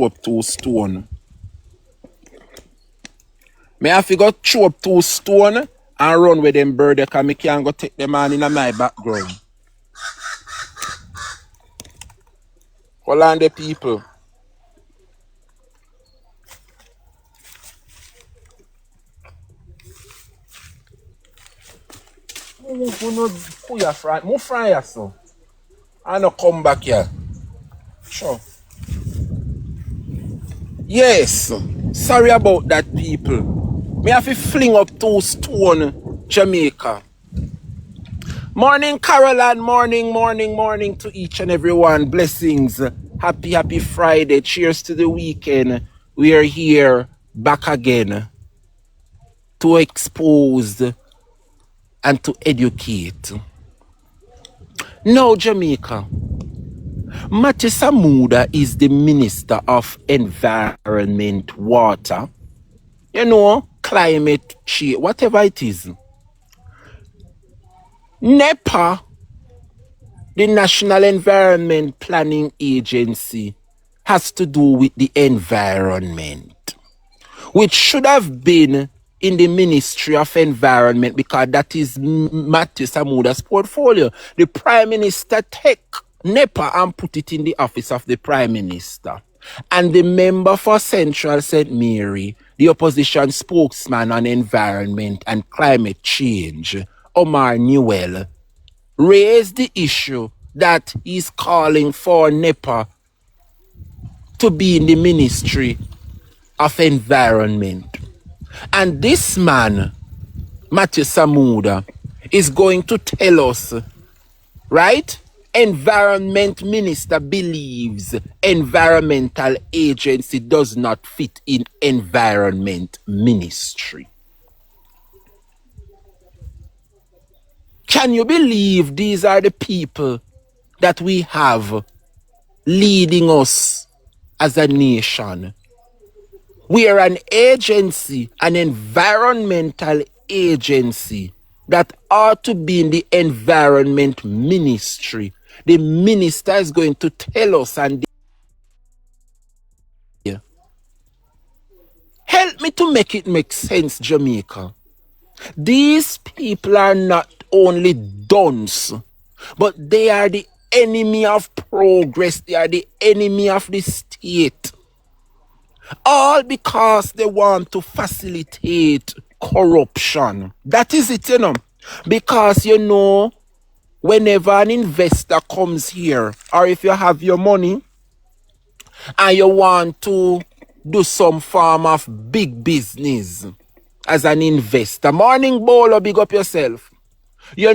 up 2 stone. Me have to go throw up 2 stone and run with them bird because I can't go take them on in my background. Hold on the people. Move fry so. I no come back here. Sure. Yes. Sorry about that, people. Me have to fling up 2 stone, Jamaica. Morning, Caroline. Morning to each and everyone. Blessings. Happy Friday. Cheers to the weekend. We are here back again to expose and to educate. Now, Jamaica. Matthew Samuda is the Minister of Environment, Water, climate change, whatever it is. NEPA, the National Environment Planning Agency, has to do with the environment, which should have been in the Ministry of Environment because that is Matthew Samuda's portfolio. The Prime Minister take NEPA and put it in the office of the Prime Minister. And the member for Central St. Mary, the opposition spokesman on environment and climate change, Omar Newell, raised the issue that he's calling for NEPA to be in the Ministry of Environment. And this man, Matthew Samuda, is going to tell us, right? Environment Minister believes environmental agency does not fit in environment ministry. Can you believe these are the people that we have leading us as a nation? We are an agency, an environmental agency that ought to be in the environment ministry. The minister is going to tell us and help me to make it make sense, Jamaica. These people are not only dunce, but they are the enemy of progress. They are the enemy of the state. All because they want to facilitate corruption. That is it, Because, whenever an investor comes here, or if you have your money and you want to do some form of big business as an investor, morning Bolo, big up yourself. You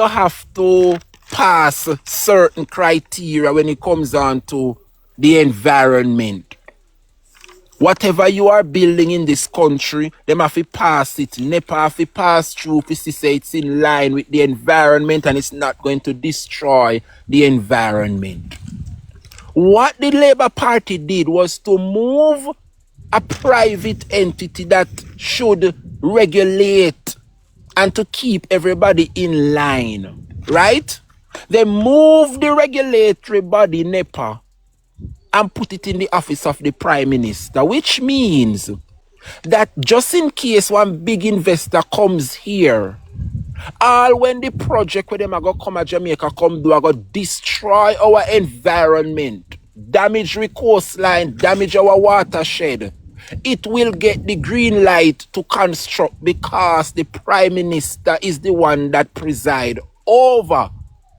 have to pass certain criteria when it comes on to the environment. Whatever you are building in this country, them have to pass it. NEPA have to pass through to say it's in line with the environment and it's not going to destroy the environment. What the Labour Party did was to move a private entity that should regulate and to keep everybody in line, right? They moved the regulatory body, NEPA, and put it in the office of the Prime Minister, which means that just in case one big investor comes here, all when the project where them are going to come to Jamaica come do, are going to destroy our environment, damage the coastline, damage our watershed, it will get the green light to construct because the Prime Minister is the one that presides over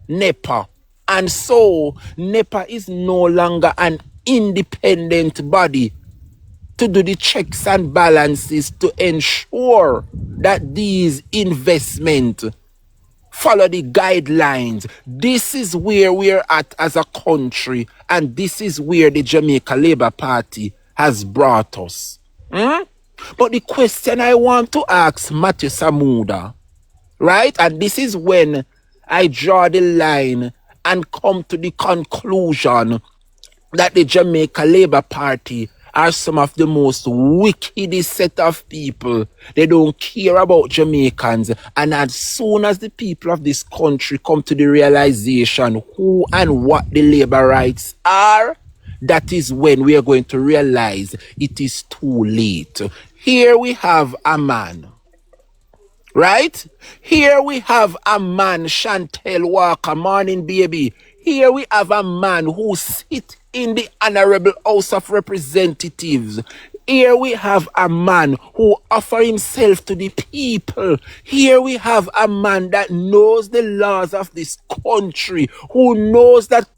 NEPA. And so, NEPA is no longer an independent body to do the checks and balances to ensure that these investments follow the guidelines. This is where we're at as a country, and this is where the Jamaica Labour Party has brought us. But the question I want to ask Matthew Samuda, right? And this is when I draw the line and come to the conclusion that the Jamaica Labour Party are some of the most wickedest set of people. They don't care about Jamaicans. And as soon as the people of this country come to the realization who and what the labor rights are, that is when we are going to realize it is too late. Here we have a man, right? Here we have a man, Chantel Walker, morning baby. Here we have a man who sits in the Honorable House of Representatives. Here we have a man who offers himself to the people. Here we have a man that knows the laws of this country, who knows that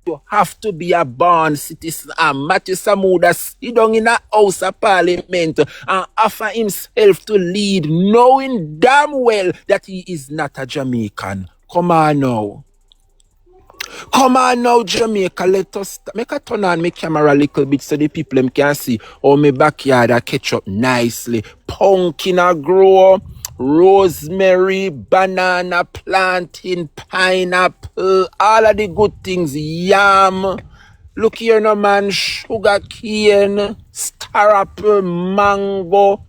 you have to be a born citizen. And Matthew Samuda sit down in a house of parliament and offer himself to lead, knowing damn well that he is not a Jamaican. Come on now. Come on now, Jamaica. Let us make a turn on my camera a little bit so the people them can see how my backyard I catch up nicely. Pumpkin a grow, rosemary, banana, plantain, pineapple, all of the good things. Yam. Look here no man, sugar cane, star apple, mango.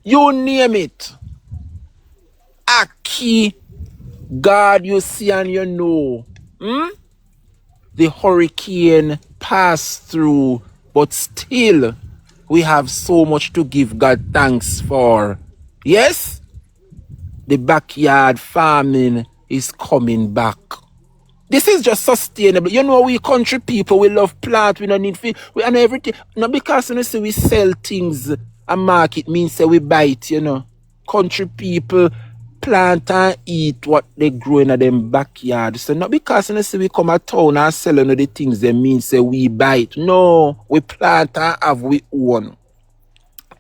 You name it. Aki. God, you see and you know. The hurricane passed through, but still we have so much to give God thanks for. Yes, the backyard farming is coming back. This is just sustainable. You know, we country people, we love plant, we don't need food, and everything. Not because you know, say we sell things and market means say we buy it, you know. Country people plant and eat what they grow in them backyard. So not because you know, say we come to town and sell you know, the things they mean say we buy it. No, we plant and have we own.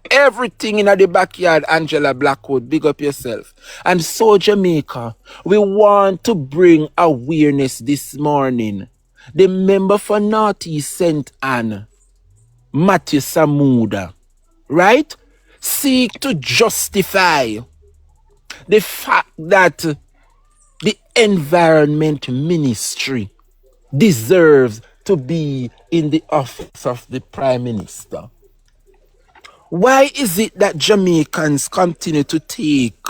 Everything in the backyard, Angela Blackwood, big up yourself. And so Jamaica, we want to bring awareness this morning. The member for Northeast St. Anne, Matthew Samuda, right? Seek to justify the fact that the environment ministry deserves to be in the office of the Prime Minister. Why is it that Jamaicans continue to take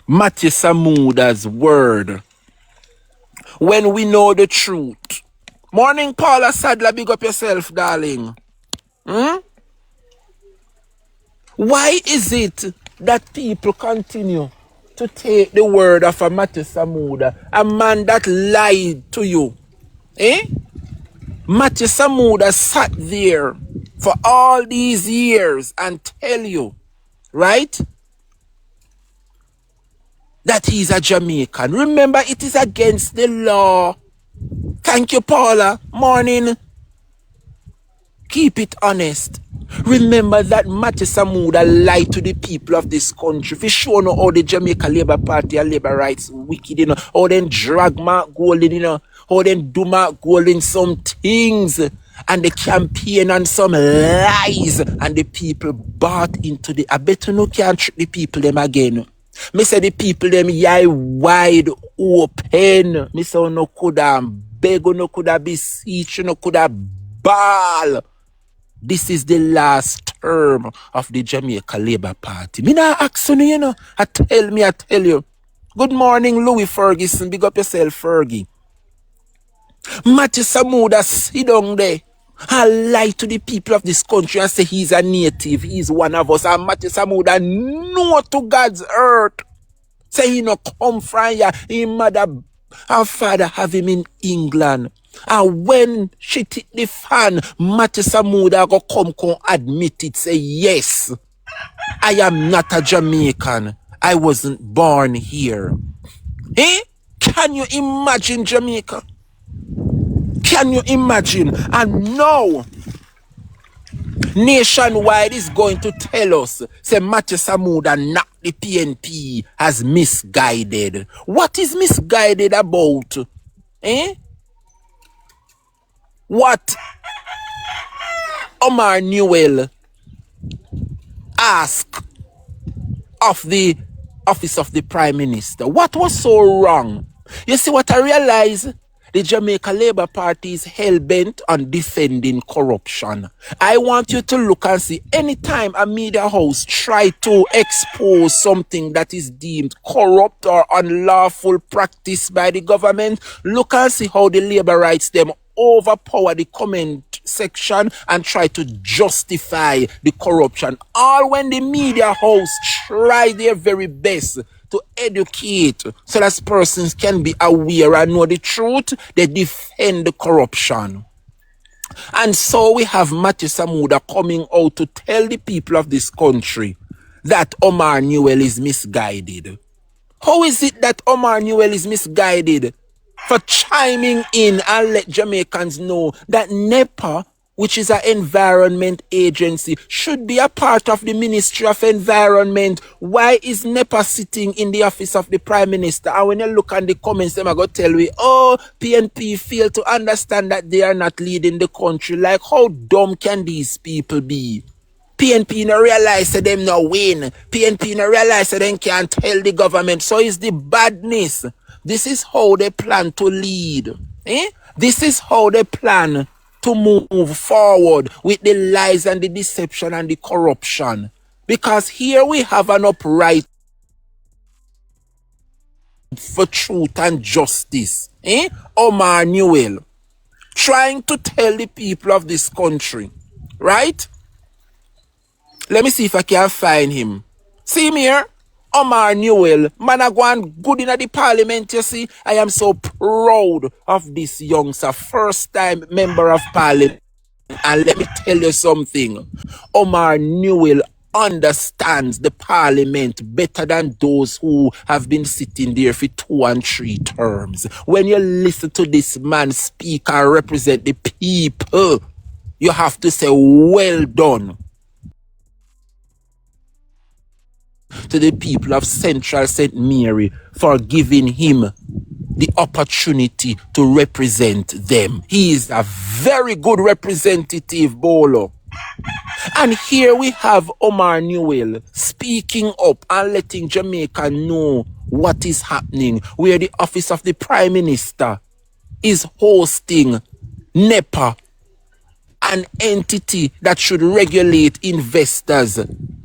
Matthew Samuda's word when we know the truth? Morning, Paula Sadler, big up yourself, darling. Why is it that people continue to take the word of a Matthew Samuda, a man that lied to you? Matthew Samuda sat there for all these years and tell you, right, that he's a Jamaican. Remember, it is against the law. Thank you, Paula. Morning. Keep it honest. Remember that Matthew Samuda lied to the people of this country. If you show no how the Jamaica Labour Party and Labour Rights wicked, you know, how then drag Mark Golding, you know, how then do Mark Golding some things and the campaign on some lies and the people bought into the. I bet you no can't trick the people them again. Me say the people them eye wide open. Me say no coulda beg, no coulda beseech, no coulda ball. This is the last term of the Jamaica Labour Party. Me not ask you know. I tell you. Good morning, Louis Ferguson. Big up yourself, Fergie. Matthew Samuda sit down there and lie to the people of this country and say he's a native, he's one of us. And Matthew Samuda know to God's earth. Say he no come from here. His mother and father have him in England. And when she hit the fan, Matthew Samuda go come admit it. Say yes, I am not a Jamaican. I wasn't born here. Can you imagine Jamaica? Can you imagine? And now, Nationwide is going to tell us, say Matthew Samuda not the PNP has misguided. What is misguided about? What Omar Newell asked of the office of the Prime Minister. What was so wrong? You see what I realize? The Jamaica Labour Party is hell-bent on defending corruption. I want you to look and see, anytime a media house try to expose something that is deemed corrupt or unlawful practice by the government, look and see how the labor rights them overpower the comment section and try to justify the corruption. All when the media house try their very best to educate so that persons can be aware and know the truth, they defend the corruption. And so we have Matthew Samuda coming out to tell the people of this country that Omar Newell is misguided. How is it that Omar Newell is misguided? For chiming in and let Jamaicans know that NEPA, which is an environment agency, should be a part of the Ministry of Environment. Why is NEPA sitting in the office of the Prime Minister? And when you look at the comments, them are going to tell you, oh, PNP fail to understand that they are not leading the country. Like, how dumb can these people be? PNP no realize that them no win. PNP no realize that them can't tell the government. So it's the badness. This is how they plan to lead. This is how they plan to move forward with the lies and the deception and the corruption. Because here we have an upright for truth and justice. Omar Newell trying to tell the people of this country, right? Let me see if I can find him. See him here? Omar Newell, man, I go on good in the parliament, you see. I am so proud of this youngster, first time member of parliament. And let me tell you something. Omar Newell understands the parliament better than those who have been sitting there for 2 and 3 terms. When you listen to this man speak and represent the people, you have to say, well done to the people of Central St. Mary for giving him the opportunity to represent them. He is a very good representative, Bolo. And here we have Omar Newell speaking up and letting Jamaica know what is happening, where the office of the Prime Minister is hosting NEPA, an entity that should regulate investors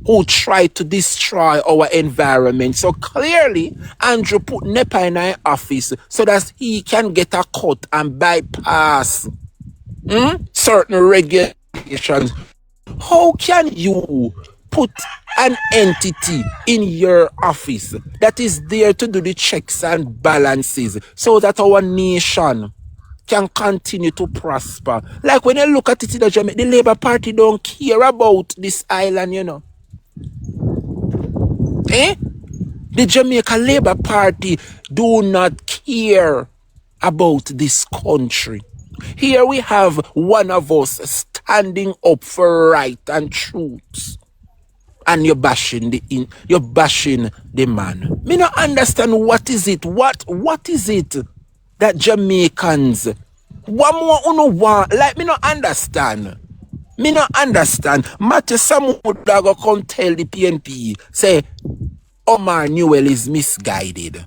who try to destroy our environment. So clearly, Andrew put NEPA in our office so that he can get a cut and bypass certain regulations. How can you put an entity in your office that is there to do the checks and balances so that our nation can continue to prosper? Like when you look at it in the Jamaica, the Labour Party don't care about this island, you know. The Jamaica Labour Party do not care about this country. Here we have one of us standing up for right and truth, and you're bashing the man. Me not understand what is it. What is it that Jamaicans one more uno want? Like, me not understand. Me not understand. Matthew Samuda go come tell the PNP, say Omar Newell is misguided.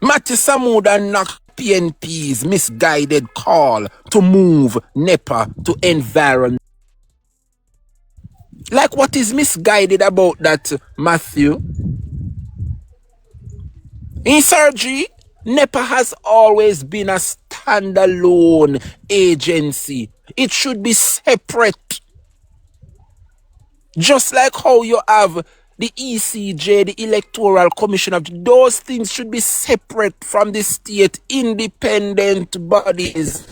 Matthew Samuda knock PNP's misguided call to move NEPA to environment. Like, what is misguided about that, Matthew? In surgery, NEPA has always been a standalone agency. It should be separate. Just like how you have the ECJ, the Electoral Commission, of those things should be separate from the state, independent bodies.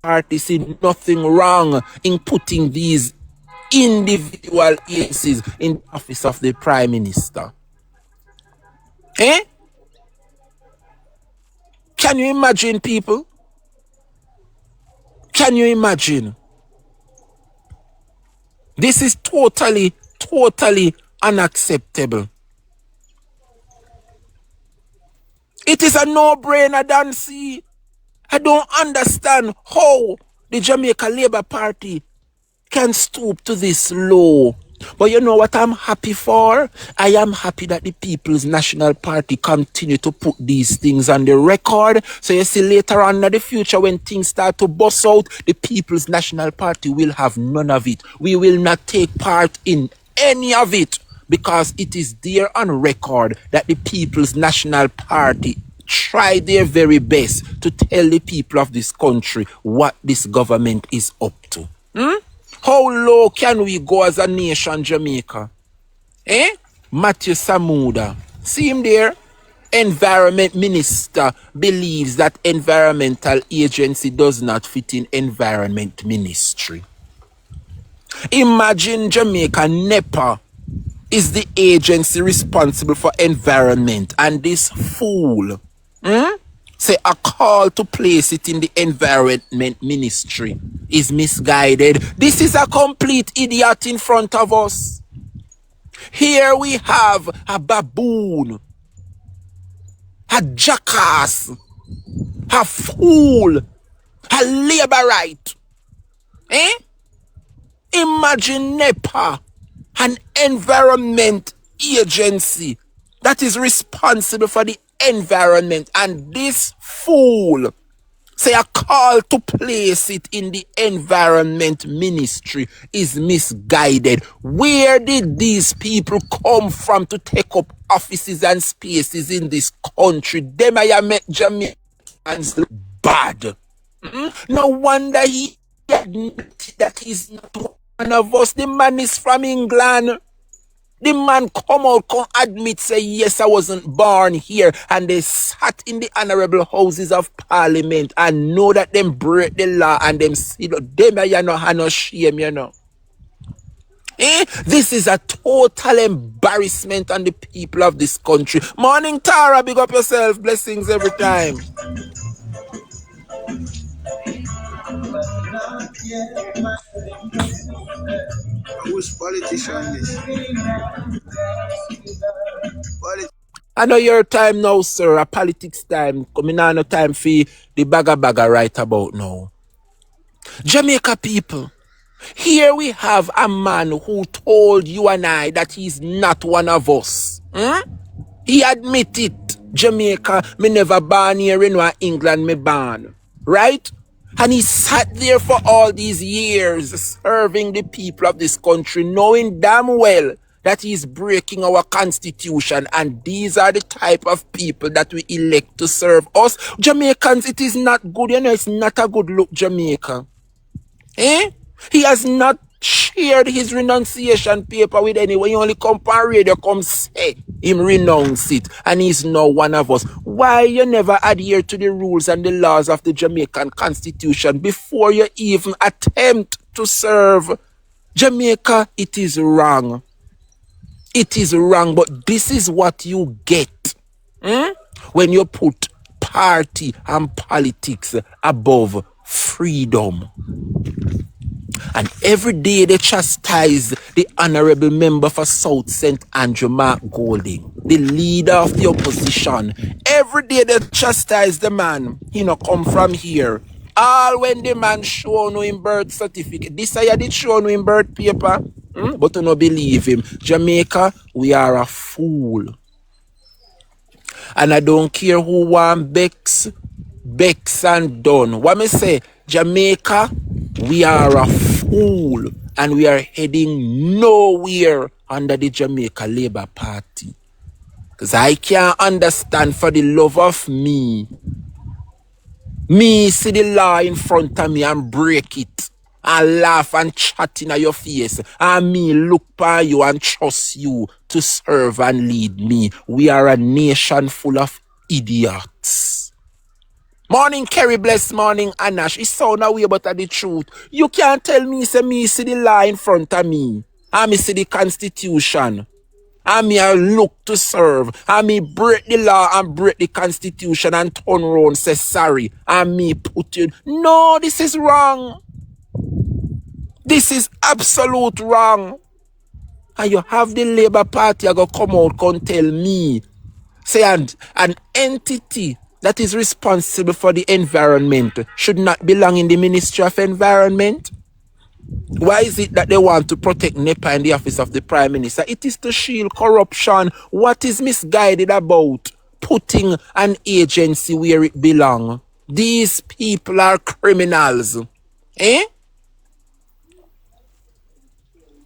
Party see nothing wrong in putting these individual agencies in the office of the Prime Minister. Can you imagine, people? Can you imagine? This is totally unacceptable. It is a no-brainer, Dancy. I don't understand how the Jamaica Labour Party can stoop to this low But you know what I'm happy for? I am happy that the People's National Party continue to put these things on the record. So you see later on in the future when things start to bust out, the People's National Party will have none of it. We will not take part in any of it because it is there on record that the People's National Party try their very best to tell the people of this country what this government is up to. How low can we go as a nation, Jamaica? Matthew Samuda. See him there? Environment Minister believes that environmental agency does not fit in environment ministry. Imagine Jamaica NEPA is the agency responsible for environment and this fool say a call to place it in the environment ministry is misguided. This is a complete idiot in front of us. Here we have a baboon, a jackass, a fool, a laborite. Imagine NEPA, an environment agency that is responsible for the environment, and this fool say a call to place it in the environment ministry is misguided. Where did these people come from to take up offices and spaces in this country? Them I met Jamaicans bad. No wonder he admitted that he's not one of us. The man is from England. The man come out, come admit, say, yes, I wasn't born here. And they sat in the honorable houses of parliament and know that them break the law and them see that them, you know, have no shame, you know. This is a total embarrassment on the people of this country. Morning, Tara, big up yourself. Blessings every time. Who's politician this? I know your time now, sir. A politics time. Coming on no time for the bagger right about now. Jamaica people, here we have a man who told you and I that he's not one of us. He admitted, Jamaica, me never born here in England, me born. Right? And he sat there for all these years serving the people of this country, knowing damn well that he's breaking our constitution, and these are the type of people that we elect to serve us. Jamaicans, it is not good, you know, it's not a good look, Jamaica. He has not shared his renunciation paper with anyone. He only come on radio, come say him renounce it, and he's now one of us. Why you never adhere to the rules and the laws of the Jamaican constitution before you even attempt to serve? Jamaica, it is wrong. It is wrong, but this is what you get when you put party and politics above freedom. And every day they chastise the honorable member for South St. Andrew, Mark Golding, the leader of the opposition. Every day they chastise the man. He no come from here. All when the man show no in birth certificate. This I did show no in birth paper. But you no believe him. Jamaica, we are a fool. And I don't care who want Bex and done. What me say? Jamaica, we are a fool, and we are heading nowhere under the Jamaica Labour Party. Because I can't understand for the love of me see the law in front of me and break it, and laugh and chat in your face, and me look by you and trust you to serve and lead me. We are a nation full of idiots. Morning, Kerry, bless morning, Anash. It sound away but the truth. You can't tell me, say me see the law in front of me, and me see the constitution, and me I look to serve, and me break the law and break the constitution and turn around, say sorry, and me put you. No, this is wrong. This is absolute wrong. And you have the Labour Party I go come out and tell me, say an entity that is responsible for the environment should not belong in the Ministry of Environment. Why is it that they want to protect NEPA in the office of the Prime Minister? It is to shield corruption. What is misguided about putting an agency where it belongs? These people are criminals. Eh?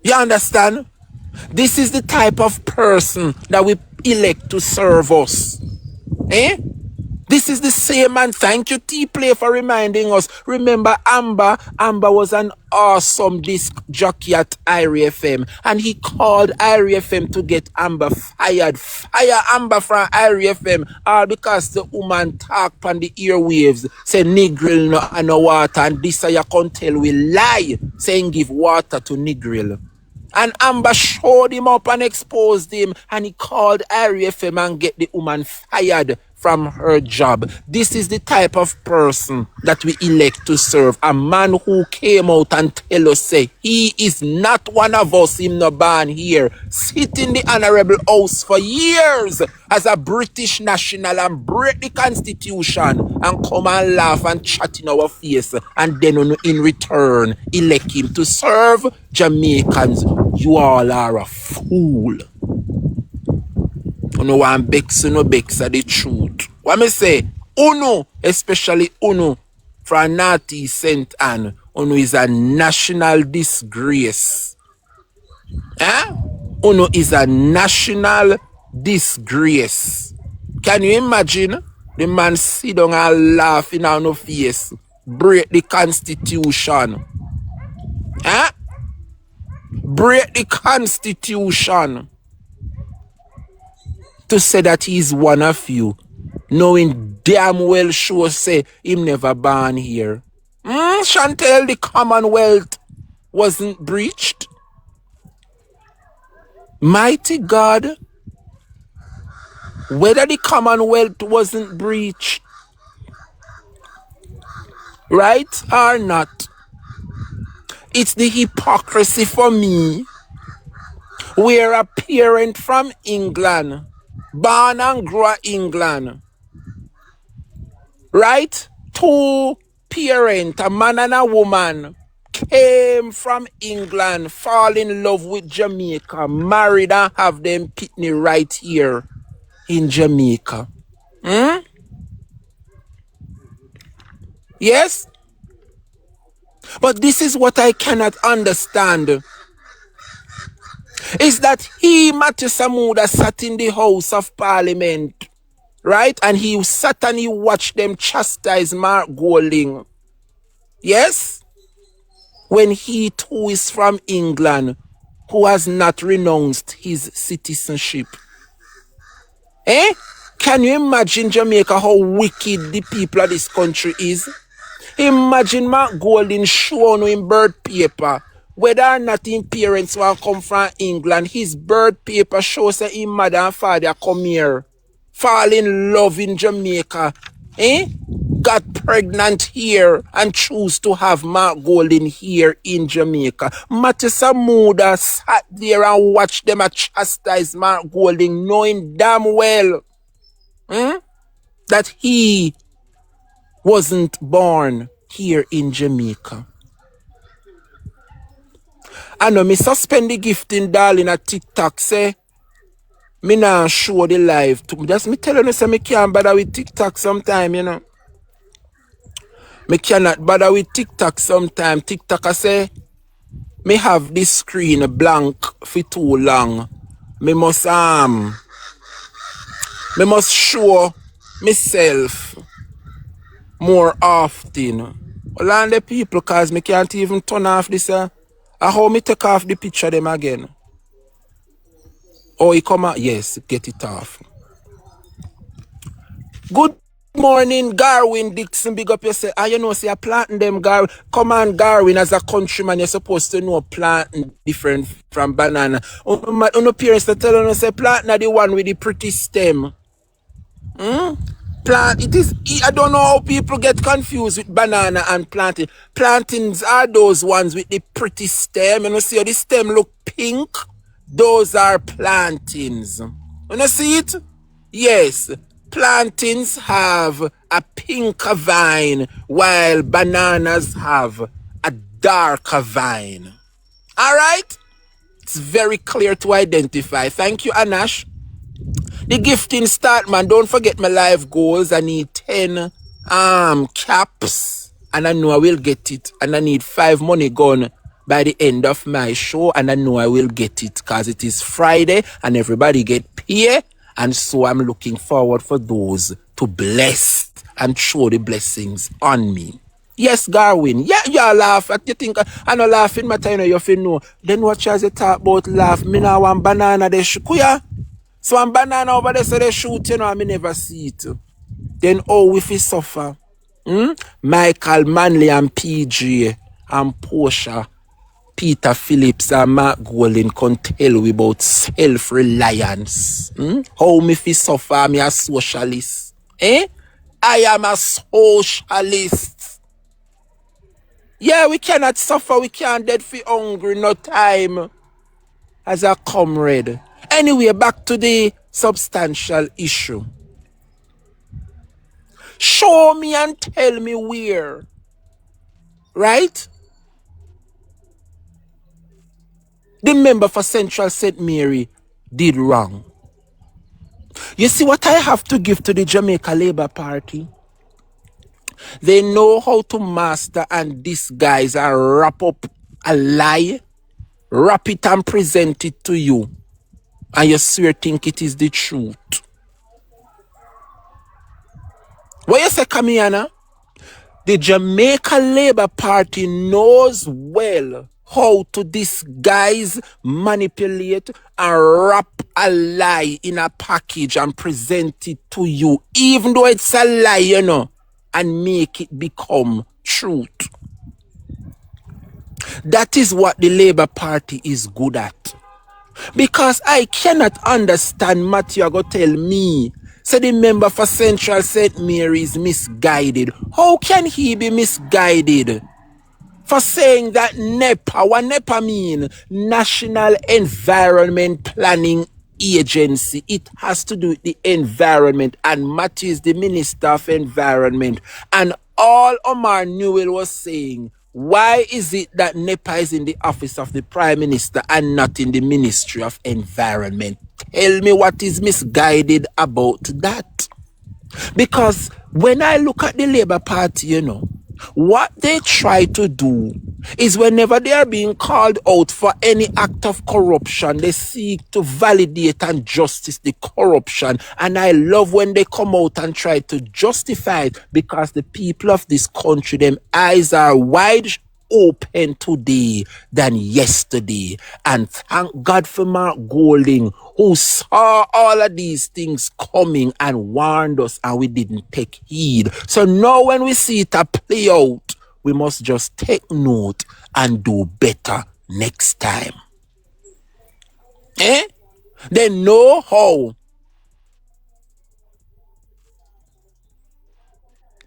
You understand? This is the type of person that we elect to serve us. Eh? This is the same man. Thank you, T-Play, for reminding us. Remember Amber? Amber was an awesome disc jockey at Irie FM. And he called Irie FM to get Amber fired. Fire Amber from Irie FM. All because the woman talk on the earwaves. Say Negril no water. And this you can tell we lie. Saying give water to Negril. And Amber showed him up and exposed him. And he called Irie FM and get the woman fired from her job. This is the type of person that we elect to serve. A man who came out and tell us, say, he is not one of us, him no born here. Sit in the honorable house for years as a British national and break the constitution and come and laugh and chat in our face. And then in return, elect him to serve Jamaicans. You all are a fool. Uno want bex, no bex are the truth. What me say? Uno, especially Uno from Naughty St. Anne, Uno is a national disgrace. Eh? Uno is a national disgrace. Can you imagine? The man sit down and laugh in our face, break the constitution. Eh? Break the constitution. To say that he's one of you, knowing damn well sure say him never born here. Chantel, the Commonwealth wasn't breached. Mighty God, whether the Commonwealth wasn't breached, right or not, it's the hypocrisy for me where a parent from England, born and grow England, right? Two parents, a man and a woman, came from England, fall in love with Jamaica, married and have them kidney right here in Jamaica. Yes? But this is what I cannot understand. Is that he, Matthew Samuda, sat in the House of Parliament, right? And he sat and he watched them chastise Mark Golding. Yes? When he too is from England, who has not renounced his citizenship. Eh? Can you imagine, Jamaica, how wicked the people of this country is? Imagine Mark Golding showing in birth paper. Whether or not his parents will come from England, his birth paper shows that his mother and father come here, fall in love in Jamaica, got pregnant here and choose to have Mark Golding here in Jamaica. Matthew Samuda sat there and watched them chastise Mark Golding, knowing damn well that he wasn't born here in Jamaica. I know me suspend the gifting, darling, at TikTok, say, me now show the live. Just me telling you, say, me can't bother with TikTok sometime, you know. Me cannot bother with TikTok sometime. TikTok, I say, me have this screen blank for too long. Me must show myself more often. Well, and the people, cause me can't even turn off this, how me take off the picture them again? Oh, he come out? Yes, get it off. Good morning, Garwin Dixon. Big up yourself. You know, say you're planting them, Garwin. Come on, Garwin, as a countryman, you're supposed to know planting different from banana. My parents are telling us, say planting are the one with the pretty stem. Plant, it is, I don't know how people get confused with banana and planting. Plantings are those ones with the pretty stem. You know, see how the stem look pink? Those are plantings. You see it? Yes. Plantings have a pink vine while bananas have a darker vine. All right? It's very clear to identify. Thank you, Anash. The gifting start, man. Don't forget my life goals. I need 10 caps. And I know I will get it. And I need 5 money gone by the end of my show. And I know I will get it. Because it is Friday. And everybody get paid. And so I'm looking forward for those to bless and show the blessings on me. Yes, Garwin. Yeah, you laugh. You think I no laughing, but I know you feel no. Then watch as you talk about laugh. Me now one banana they kuya. So one banana over there so they shoot, you know, I me never see it. Then oh if he suffer. Michael, Manley and PG and Portia, Peter Phillips and Mark Golden can tell we about self-reliance. How me fi suffer, me a socialist. I am a socialist. Yeah, we cannot suffer, we can't dead for hungry, no time. As a comrade. Anyway, back to the substantial issue. Show me and tell me where. Right? The member for Central St. Mary did wrong. You see what I have to give to the Jamaica Labour Party? They know how to master and disguise and wrap up a lie, wrap it and present it to you, and you swear think it is the truth. What you say, Kamiana? The Jamaica Labour Party knows well how to disguise, manipulate, and wrap a lie in a package and present it to you, even though it's a lie, you know, and make it become truth. That is what the Labour Party is good at. Because I cannot understand Matthew go tell me, say the member for Central St. Mary is misguided. How can he be misguided? For saying that NEPA, what NEPA mean? National Environment Planning Agency. It has to do with the environment. And Matthew is the Minister of Environment. And all Omar Newell was saying, why is it that NEPA is in the office of the Prime Minister and not in the Ministry of Environment? Tell me what is misguided about that. Because when I look at the Labour Party, you know, what they try to do is whenever they are being called out for any act of corruption, they seek to validate and justice the corruption. And I love when they come out and try to justify it, because the people of this country, them eyes are wide open today than yesterday. And thank God for Mark Golding, who saw all of these things coming and warned us, and we didn't take heed. So now when we see it play out, we must just take note and do better next time. They know how.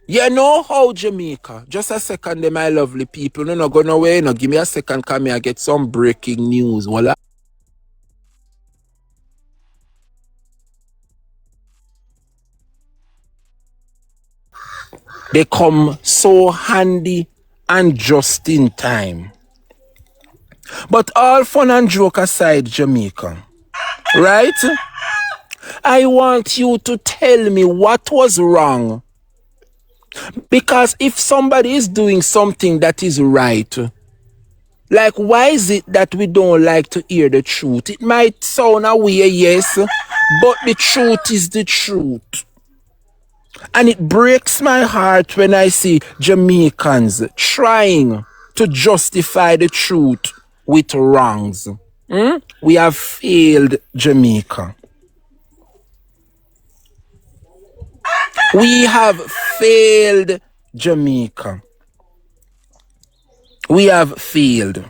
You know how, Jamaica? Just a second, there, my lovely people. No, no, go nowhere. No, give me a second. Come here, get some breaking news. Voila. They come so handy and just in time. But all fun and joke aside, Jamaica, right? I want you to tell me what was wrong. Because if somebody is doing something that is right, like why is it that we don't like to hear the truth? It might sound a way, yes, but the truth is the truth. And it breaks my heart when I see Jamaicans trying to justify the truth with wrongs. We have failed Jamaica. We have failed Jamaica. We have failed.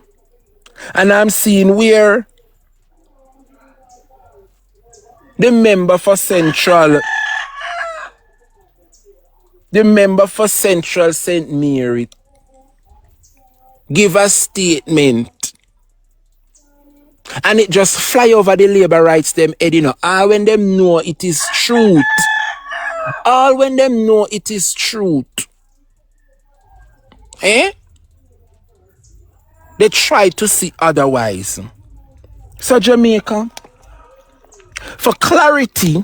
And I'm seeing where the member for Central St. Mary give a statement, and it just fly over the labor rights them head, you know. All when them know it is truth. All when them know it is truth. They try to see otherwise. So Jamaica, for clarity,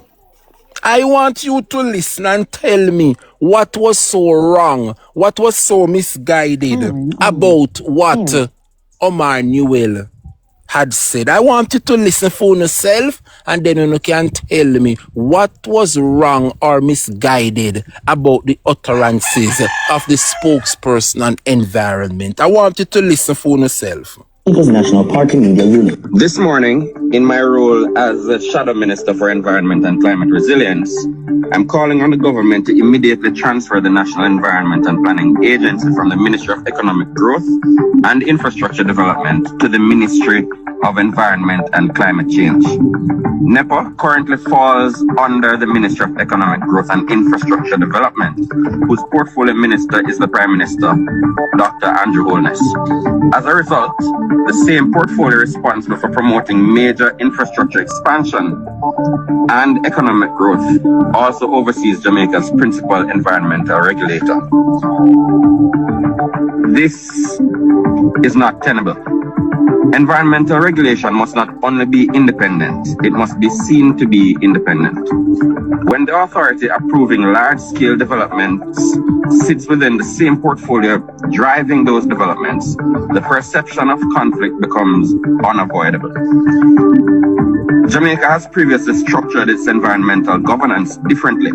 I want you to listen and tell me what was so wrong, what was so misguided about what Omar Newell had said. I want you to listen for yourself and then you can tell me what was wrong or misguided about the utterances of the spokesperson on environment. I want you to listen for yourself. National Park and Media Unit. This morning, in my role as the Shadow Minister for Environment and Climate Resilience, I'm calling on the government to immediately transfer the National Environment and Planning Agency from the Ministry of Economic Growth and Infrastructure Development to the Ministry of Environment and Climate Change. NEPA currently falls under the Ministry of Economic Growth and Infrastructure Development, whose portfolio minister is the Prime Minister, Dr. Andrew Holness. As a result, the same portfolio responsible for promoting major infrastructure expansion and economic growth also oversees Jamaica's principal environmental regulator. This is not tenable. Environmental regulation must not only be independent, it must be seen to be independent. When the authority approving large-scale developments sits within the same portfolio driving those developments, the perception of conflict becomes unavoidable. Jamaica has previously structured its environmental governance differently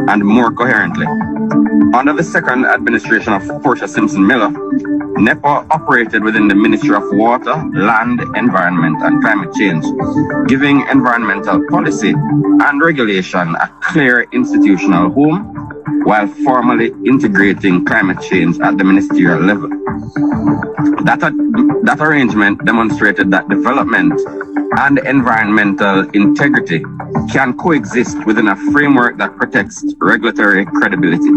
and more coherently. Under the second administration of Portia Simpson Miller, NEPA operated within the Ministry of Water, Land, Environment and Climate Change, giving environmental policy and regulation a clear institutional home while formally integrating climate change at the ministerial level. That arrangement demonstrated that development and environmental integrity can coexist within a framework that protects regulatory credibility.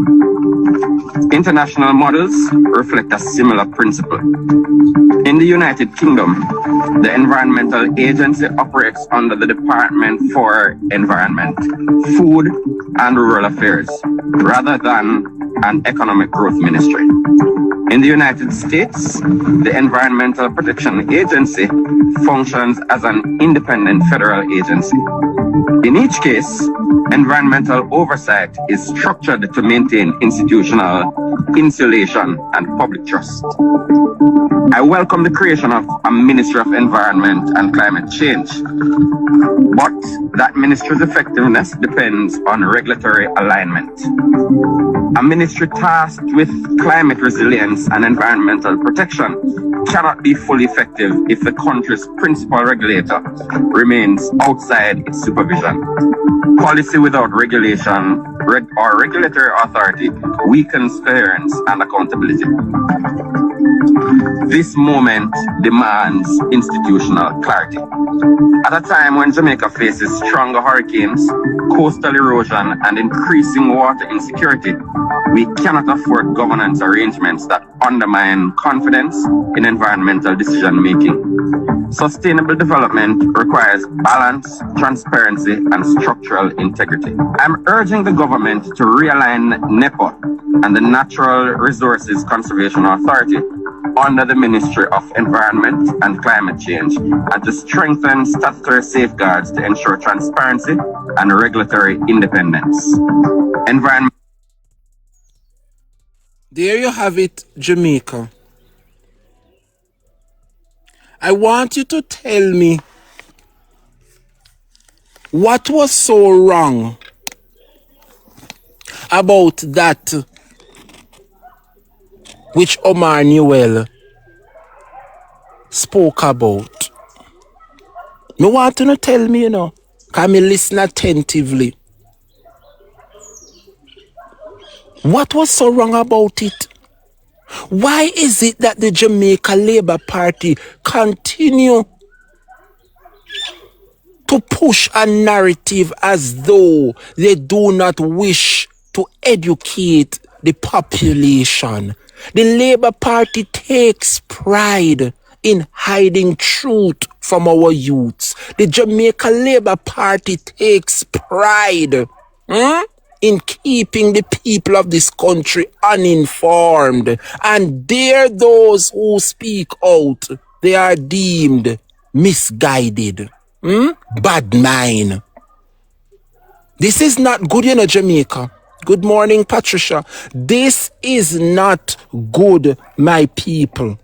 International models reflect a similar principle. In the United Kingdom, the Environmental Agency operates under the Department for Environment, Food and Rural Affairs, rather than an Economic Growth Ministry. In the United States, the Environmental Protection Agency functions as an independent federal agency. In each case, environmental oversight is structured to maintain institutional insulation and public trust. I welcome the creation of a Ministry of Environment and Climate Change, but that ministry's effectiveness depends on regulatory alignment. A ministry tasked with climate resilience and environmental protection cannot be fully effective if the country's principal regulator remains outside its supervision. Policy without regulation or regulatory authority weakens coherence and accountability. This moment demands institutional clarity. At a time when Jamaica faces stronger hurricanes, coastal erosion, and increasing water insecurity, we cannot afford governance arrangements that undermine confidence in environmental decision-making. Sustainable development requires balance, transparency, and structural integrity. I'm urging the government to realign NEPA and the Natural Resources Conservation Authority under the Ministry of Environment and Climate Change and to strengthen statutory safeguards to ensure transparency and regulatory independence. There you have it, Jamaica. I want you to tell me what was so wrong about that which Omar Newell spoke about. Me want to tell me, because me listen attentively. What was so wrong about it? Why is it that the Jamaica Labour Party continue to push a narrative as though they do not wish to educate the population? The Labour Party takes pride in hiding truth from our youths. The Jamaica Labour Party takes pride in keeping the people of this country uninformed. And dare those who speak out, they are deemed misguided, bad mind. This is not good, Jamaica. Good morning, Patricia. This is not good, my people.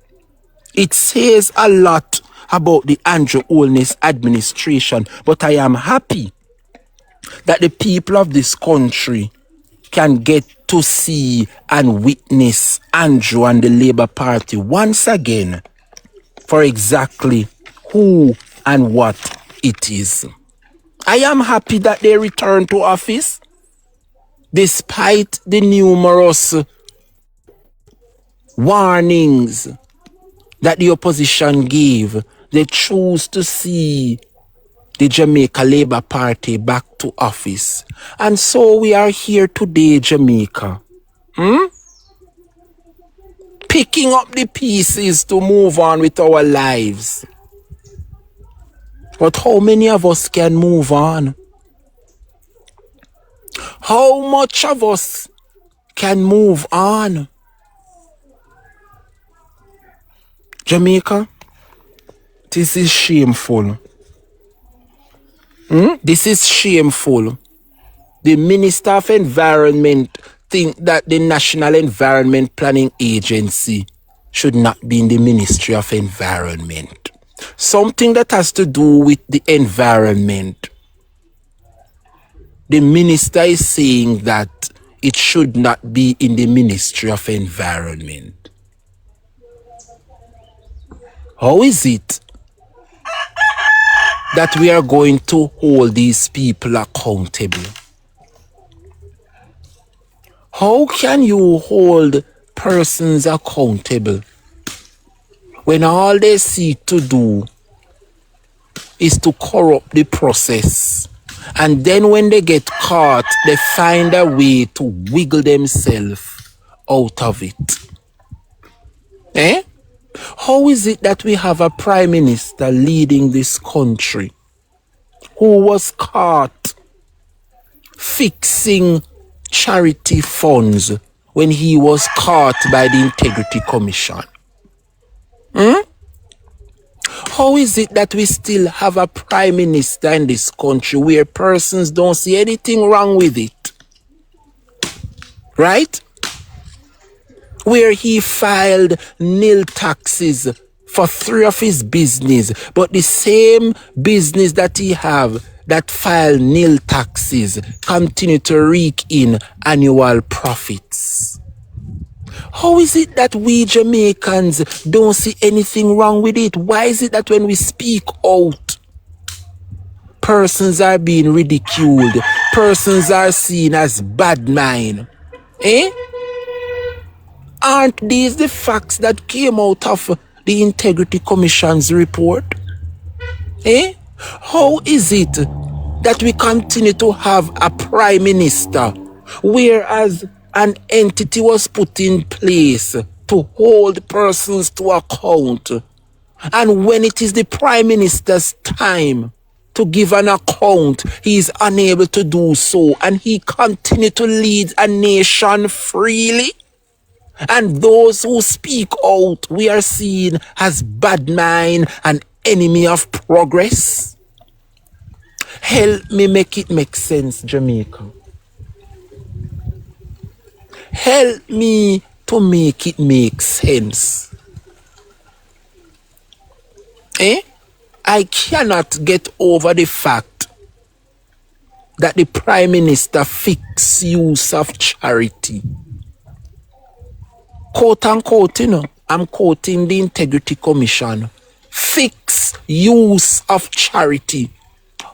It says a lot about the Andrew Holness administration, but I am happy that the people of this country can get to see and witness Andrew and the Labour Party once again for exactly who and what it is. I am happy that they return to office despite the numerous warnings that the opposition gave. They choose to see the Jamaica Labour Party back to office. And so we are here today, Jamaica. Picking up the pieces to move on with our lives. But how many of us can move on? How much of us can move on? Jamaica, this is shameful. This is shameful. The Minister of Environment think that the National Environment Planning Agency should not be in the Ministry of Environment. Something that has to do with the environment. The minister is saying that it should not be in the Ministry of Environment. How is it that we are going to hold these people accountable? How can you hold persons accountable when all they seek to do is to corrupt the process? And then when they get caught, they find a way to wiggle themselves out of it. How is it that we have a prime minister leading this country who was caught fixing charity funds when he was caught by the Integrity Commission? How is it that we still have a prime minister in this country where persons don't see anything wrong with it? Right? Where he filed nil taxes for 3 of his business, but the same business that he have that file nil taxes continue to rake in annual profits. How is it that we Jamaicans don't see anything wrong with it? Why is it that when we speak out, persons are being ridiculed, persons are seen as bad mind? Aren't these the facts that came out of the Integrity Commission's report? How is it that we continue to have a prime minister, whereas an entity was put in place to hold persons to account, and when it is the prime minister's time to give an account, he is unable to do so, and he continues to lead a nation freely? And those who speak out, we are seen as bad mind and enemy of progress. Help me make it make sense, Jamaica. Help me to make it make sense. I cannot get over the fact that the Prime Minister fixed use of charity. Quote unquote, I'm quoting the Integrity Commission. Fix use of charity.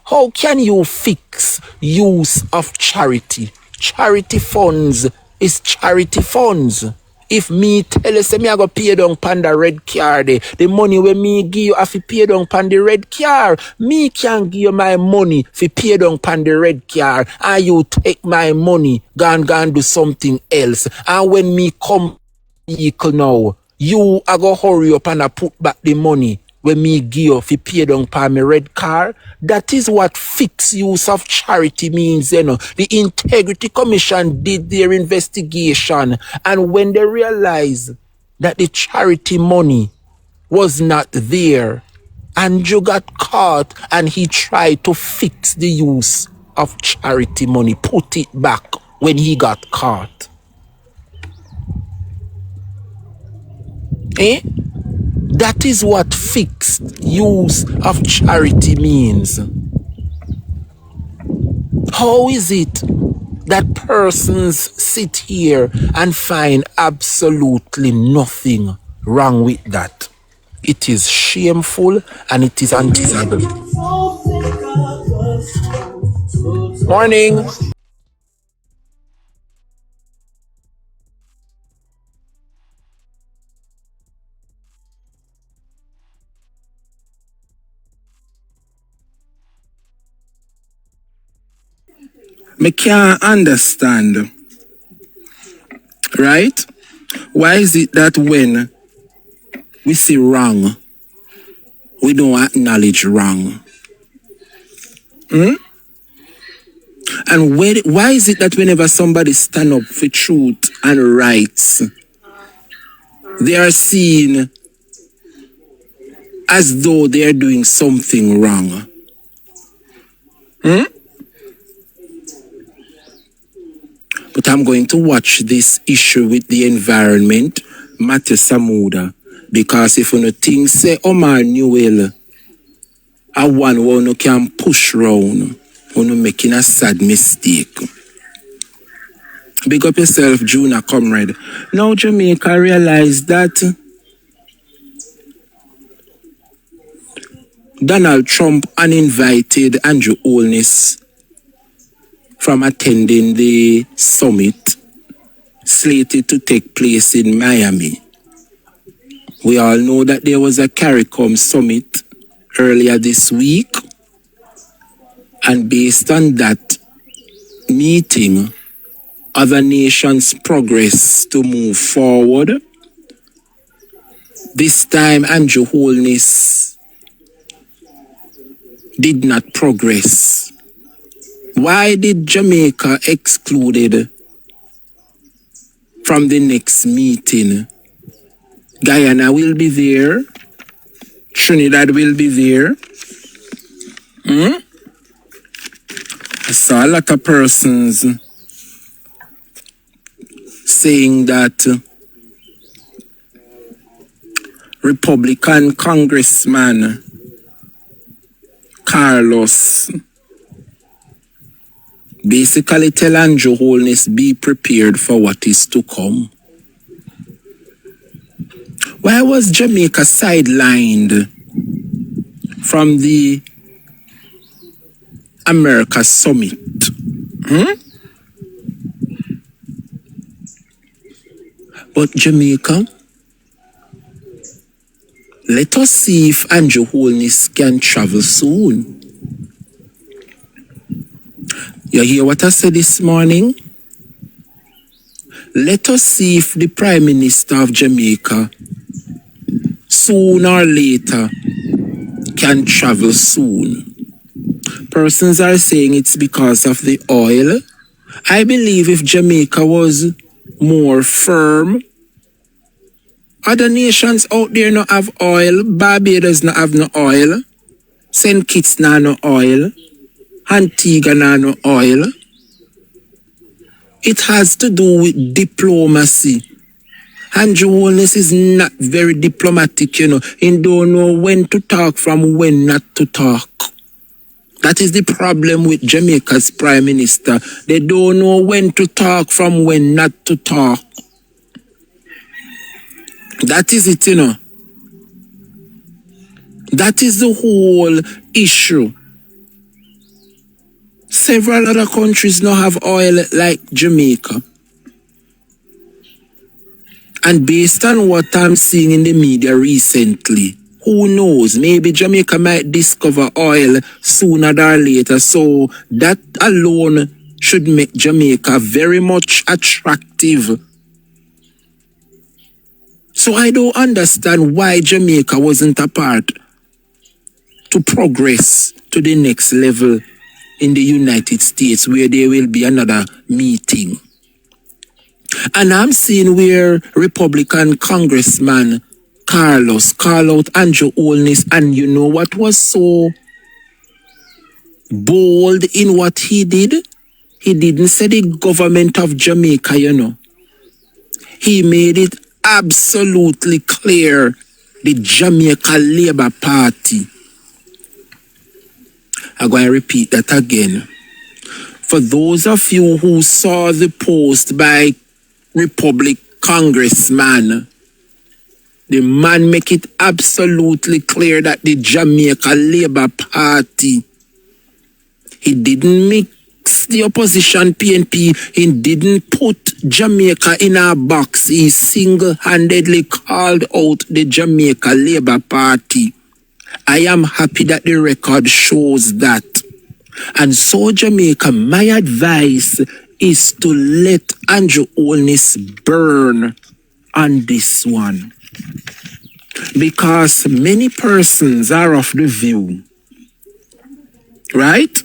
How can you fix use of charity? Charity funds is charity funds. If me tell you, say me I go pay down pan the red car, the money when me give you have to pay down pan the red car. Me can give you my money for pay down pan the red car, and you take my money, go and do something else. And when me come vehicle now, you are go hurry up and I put back the money when me give you fi pay down for my red car. That is what fixed use of charity means, you know. The Integrity Commission did their investigation, and when they realized that the charity money was not there, Andrew got caught and he tried to fix the use of charity money, put it back when he got caught. Eh? That is what fixed use of charity means. How is it that persons sit here and find absolutely nothing wrong with that? It is shameful and it is untenable. Morning. Me can't understand, right? Why is it that when we see wrong, we don't acknowledge wrong? And why is it that whenever somebody stand up for truth and rights, they are seen as though they are doing something wrong? But I'm going to watch this issue with the environment, Matthew Samuda, because if you think say Omar Newell, a one who can push round, who making a sad mistake. Big up yourself, Junior comrade. Now Jamaica realize that Donald Trump uninvited Andrew Holness from attending the summit slated to take place in Miami. We all know that there was a CARICOM summit earlier this week, and based on that meeting, other nations progress to move forward. This time, Andrew Holness did not progress. Why did Jamaica excluded from the next meeting? Guyana will be there. Trinidad will be there. I saw a lot of persons saying that Republican Congressman Carlos basically tell Andrew Holness be prepared for what is to come. Why was Jamaica sidelined from the America Summit? But Jamaica, let us see if Andrew Holness can travel soon. You hear what I said this morning? Let us see if the Prime Minister of Jamaica, sooner or later, can travel soon. Persons are saying it's because of the oil. I believe if Jamaica was more firm, other nations out there not have oil. Barbados not have no oil. St. Kitts not no oil. Antigua not no oil. It has to do with diplomacy. Andrew Holness is not very diplomatic, you know. He don't know when to talk from when not to talk. That is the problem with Jamaica's Prime Minister. They don't know when to talk from when not to talk. That is it, you know. That is the whole issue. Several other countries now have oil like Jamaica. And based on what I'm seeing in the media recently, who knows, maybe Jamaica might discover oil sooner or later. So that alone should make Jamaica very much attractive. So I don't understand why Jamaica wasn't a part to progress to the next level in the United States where there will be another meeting. And I'm seeing where Republican Congressman Carlos called out Andrew Holness, and you know what was so bold in what he did? He didn't say the government of Jamaica, you know. He made it absolutely clear the Jamaica Labour Party. I'm going to repeat that again. For those of you who saw the post by Republic Congressman, the man make it absolutely clear that the Jamaica Labour Party, he didn't mix the opposition PNP, he didn't put Jamaica in a box, he single-handedly called out the Jamaica Labour Party. I am happy that the record shows that. And so Jamaica, my advice is to let Andrew Holness burn on this one. Because many persons are of the view, right,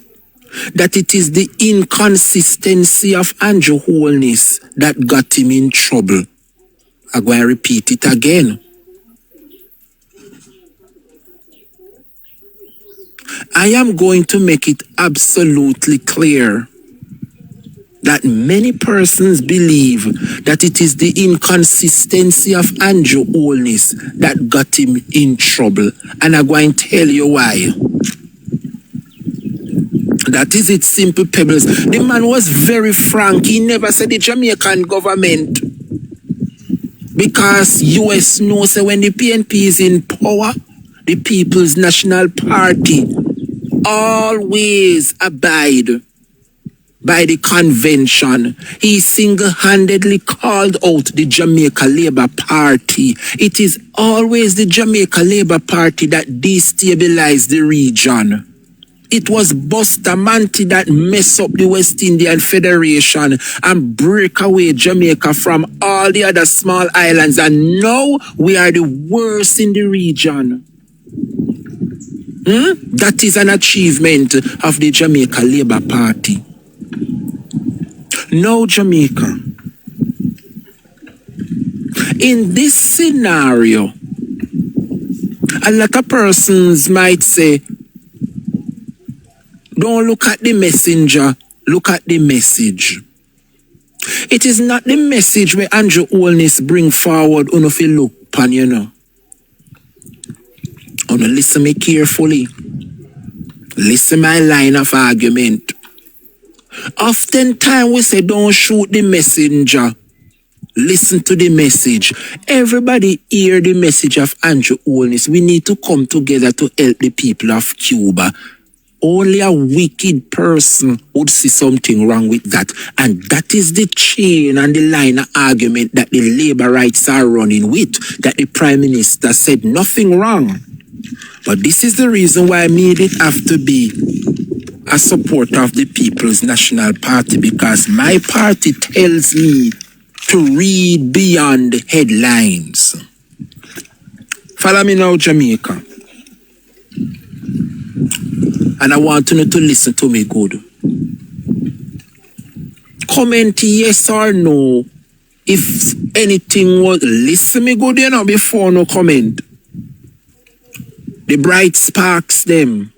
that it is the inconsistency of Andrew Holness that got him in trouble. I'm going to repeat it again. I am going to make it absolutely clear that many persons believe that it is the inconsistency of Andrew Holness that got him in trouble. And I'm going to tell you why. That is it, simple pebbles. The man was very frank. He never said the Jamaican government. Because US knows that when the PNP is in power, the People's National Party always abide by the convention. He single-handedly called out the Jamaica Labour Party. It is always the Jamaica Labour Party that destabilized the region. It was Bustamante that messed up the West Indian Federation and break away Jamaica from all the other small islands. And now we are the worst in the region. That is an achievement of the Jamaica Labour Party. Now, Jamaica, in this scenario, a lot of persons might say, don't look at the messenger, look at the message. It is not the message where Andrew Holness bring forward on if you look upon, you know. Listen me carefully. Listen my line of argument. Oftentimes we say don't shoot the messenger. Listen to the message. Everybody hear the message of Andrew Holness. We need to come together to help the people of Cuba. Only a wicked person would see something wrong with that. And that is the chain and the line of argument that the labor rights are running with. That the Prime Minister said nothing wrong. But this is the reason why I made it have to be a supporter of the People's National Party, because my party tells me to read beyond headlines. Follow me now, Jamaica. And I want you to listen to me good. Comment yes or no if anything was... Listen me good, you know, before no comment. The bright sparks them.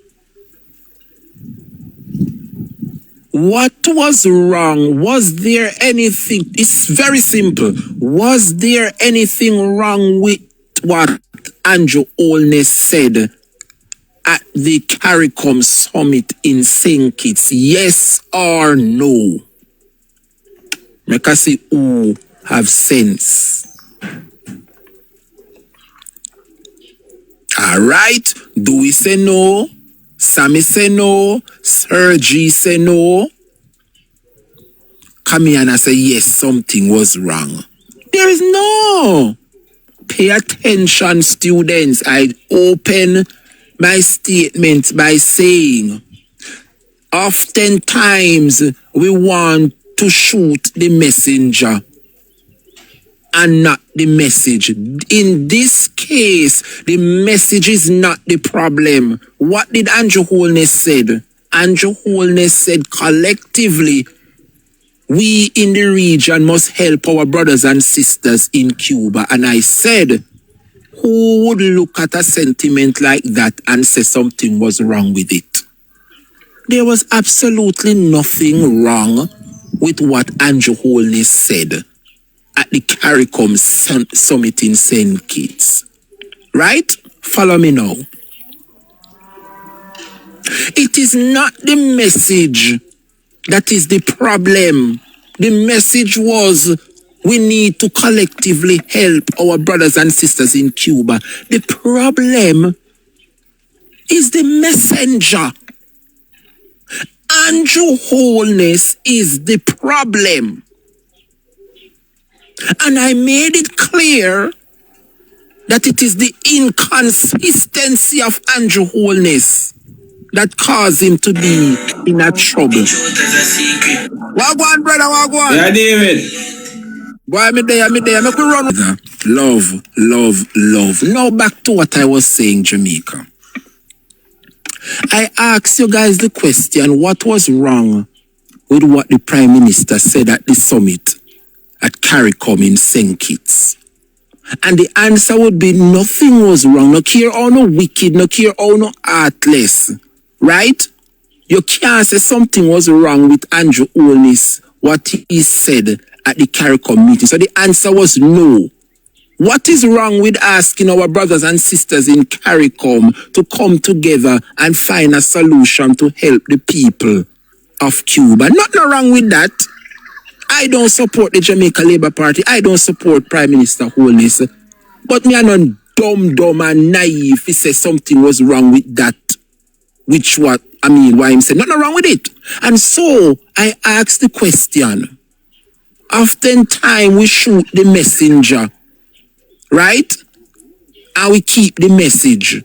What was wrong? Was there anything? It's very simple. Was there anything wrong with what Andrew Holness said at the CARICOM summit in St. Kitts? Yes or no? Make us see who have sense. All right. Do we say no? Sammy say no. Sergi say no. Come here and I say yes, something was wrong. There is no. Pay attention, students. I open my statement by saying, oftentimes we want to shoot the messenger and not the message. In this case, the message is not the problem. What did Andrew Holness said? Andrew Holness said collectively, we in the region must help our brothers and sisters in Cuba. And I said, who would look at a sentiment like that and say something was wrong with it? There was absolutely nothing wrong with what Andrew Holness said at the CARICOM summit in St. Kitts. Right? Follow me now. It is not the message that is the problem. The message was we need to collectively help our brothers and sisters in Cuba. The problem is the messenger. Andrew Holness is the problem. And I made it clear that it is the inconsistency of Andrew Holness that caused him to be in a trouble. Wagwan, brother, wagwan. Yeah, David. Why me there, make we run. Love, love, love. Now back to what I was saying, Jamaica. I asked you guys the question, what was wrong with what the Prime Minister said at the summit at CARICOM in St. Kitts? And the answer would be nothing was wrong. No care or no wicked, no care or no heartless. Right? You can't say something was wrong with Andrew Holness, what he said at the CARICOM meeting. So the answer was no. What is wrong with asking our brothers and sisters in CARICOM to come together and find a solution to help the people of Cuba? Nothing wrong with that. I don't support the Jamaica Labour Party. I don't support Prime Minister Holness. But me are not dumb and naive. He says something was wrong with that. Why him said nothing wrong with it. And so I asked the question. Oftentimes we shoot the messenger, right? And we keep the message.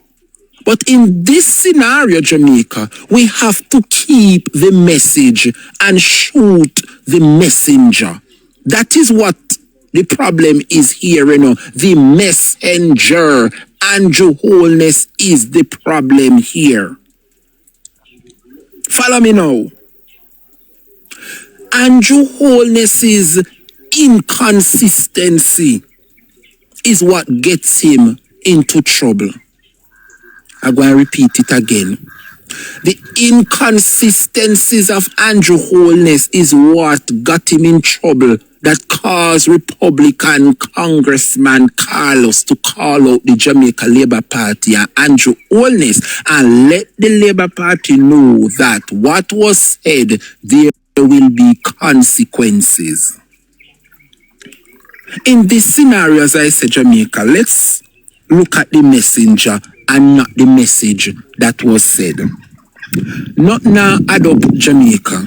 But in this scenario, Jamaica, we have to keep the message and shoot the messenger. That is what the problem is here, you know. The messenger. Andrew Holness is the problem here. Follow me now. Andrew Holness's inconsistency is what gets him into trouble. I'm going to repeat it again. The inconsistencies of Andrew Holness is what got him in trouble, that caused Republican Congressman Carlos to call out the Jamaica Labour Party and Andrew Holness and let the Labour Party know that what was said, there will be consequences. In this scenario, as I said, Jamaica, let's look at the messenger and not the message that was said. Not now add up, Jamaica.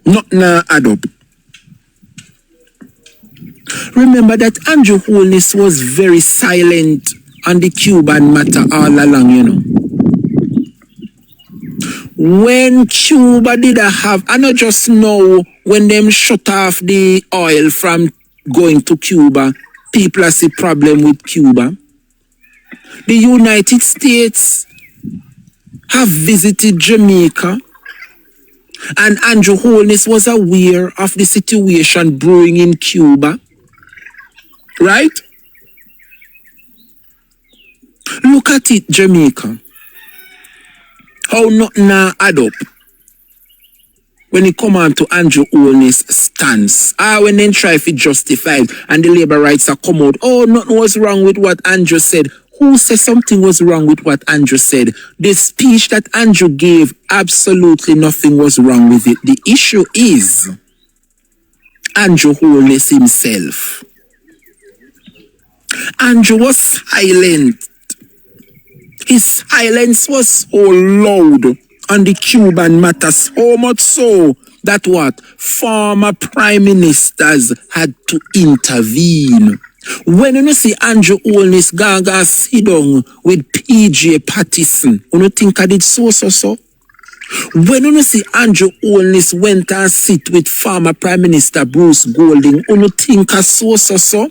Not now add up. Remember that Andrew Holness was very silent on the Cuban matter all along, you know. When Cuba did have, I not just know when them shut off the oil from going to Cuba, people have a problem with Cuba. The United States have visited Jamaica, and Andrew Holness was aware of the situation brewing in Cuba. Right? Look at it, Jamaica. How nothing now add up when it come on to Andrew Holness' stance. When they try to justify it and the labor rights are come out, nothing was wrong with what Andrew said. Who said something was wrong with what Andrew said? The speech that Andrew gave, absolutely nothing was wrong with it. The issue is Andrew Holness himself. Andrew was silent. His silence was so loud on the Cuban matter, so much so that former prime ministers had to intervene. When you see Andrew Holness gaga sit down with PJ Patterson, you think I did so? When you see Andrew Holness went and sit with former Prime Minister Bruce Golding, you think so.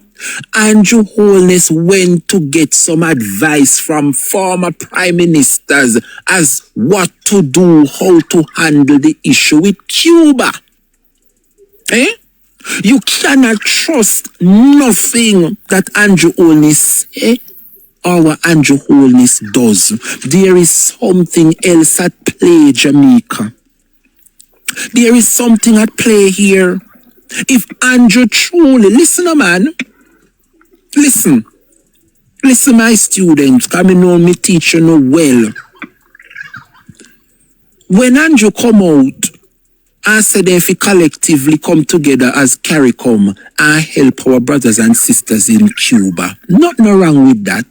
Andrew Holness went to get some advice from former prime ministers as what to do, how to handle the issue with Cuba. You cannot trust nothing that Andrew Holness or what Andrew Holness does. There is something else at play, Jamaica. There is something at play here. If Andrew truly, listen, man. Listen, my students, come know me teach you know well. When Andrew come out and said if we collectively come together as CARICOM and help our brothers and sisters in Cuba, nothing wrong with that.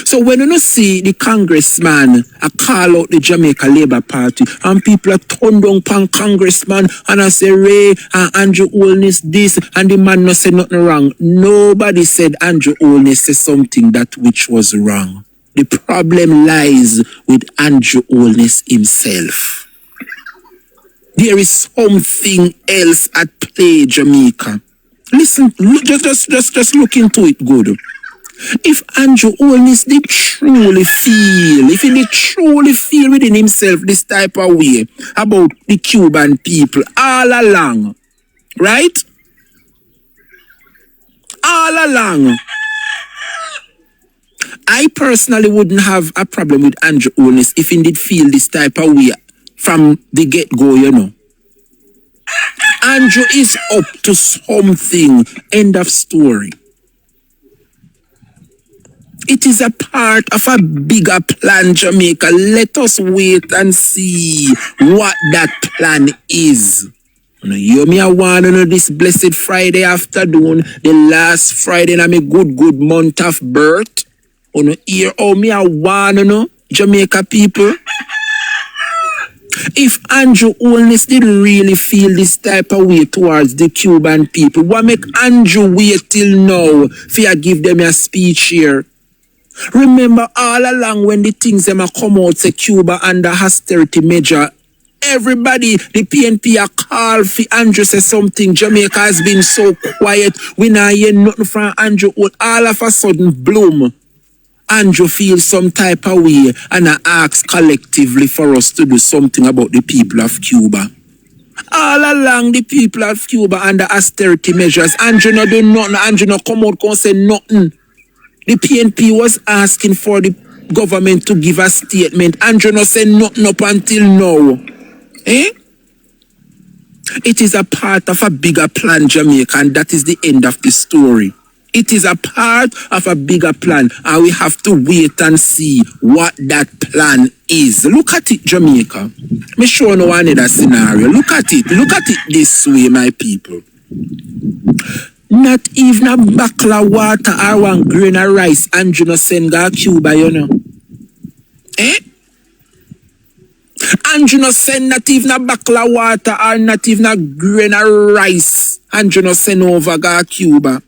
So when you see the congressman call out the Jamaica Labour Party and people are turned down pan congressman and I say Ray and Andrew Holness this and the man no say nothing wrong. Nobody said Andrew Holness said something that which was wrong. The problem lies with Andrew Holness himself. There is something else at play, Jamaica. Listen, just look into it good. If Andrew Holness did truly feel, if he did truly feel within himself this type of way about the Cuban people all along, right? All along, I personally wouldn't have a problem with Andrew Holness if he did feel this type of way from the get-go, you know. Andrew is up to something. End of story. It is a part of a bigger plan, Jamaica. Let us wait and see what that plan is. You me a want to know this blessed Friday afternoon, the last Friday in my good month of birth. You hear how me a want to know, Jamaica people? If Andrew Holness didn't really feel this type of way towards the Cuban people, what make Andrew wait till now for give them a speech here? Remember all along when the things them a come out say Cuba under austerity measure, everybody, the PNP a call for Andrew say something. Jamaica has been so quiet. We not hear nothing from Andrew. All of a sudden, bloom. Andrew feels some type of way and I ask collectively for us to do something about the people of Cuba. All along the people of Cuba under austerity measures, Andrew no do nothing. Andrew no come out and say nothing. The PNP was asking for the government to give a statement. Andrew no say nothing up until now. It is a part of a bigger plan, Jamaica, and that is the end of the story. It is a part of a bigger plan, and we have to wait and see what that plan is. Look at it, Jamaica. Me show you another scenario. Look at it this way, my people. Not even a buckle of water or one grain of rice Andrew no send to Cuba, you know. Andrew no send not even a buckle of water or not even a grain of rice Andrew no send over to Cuba.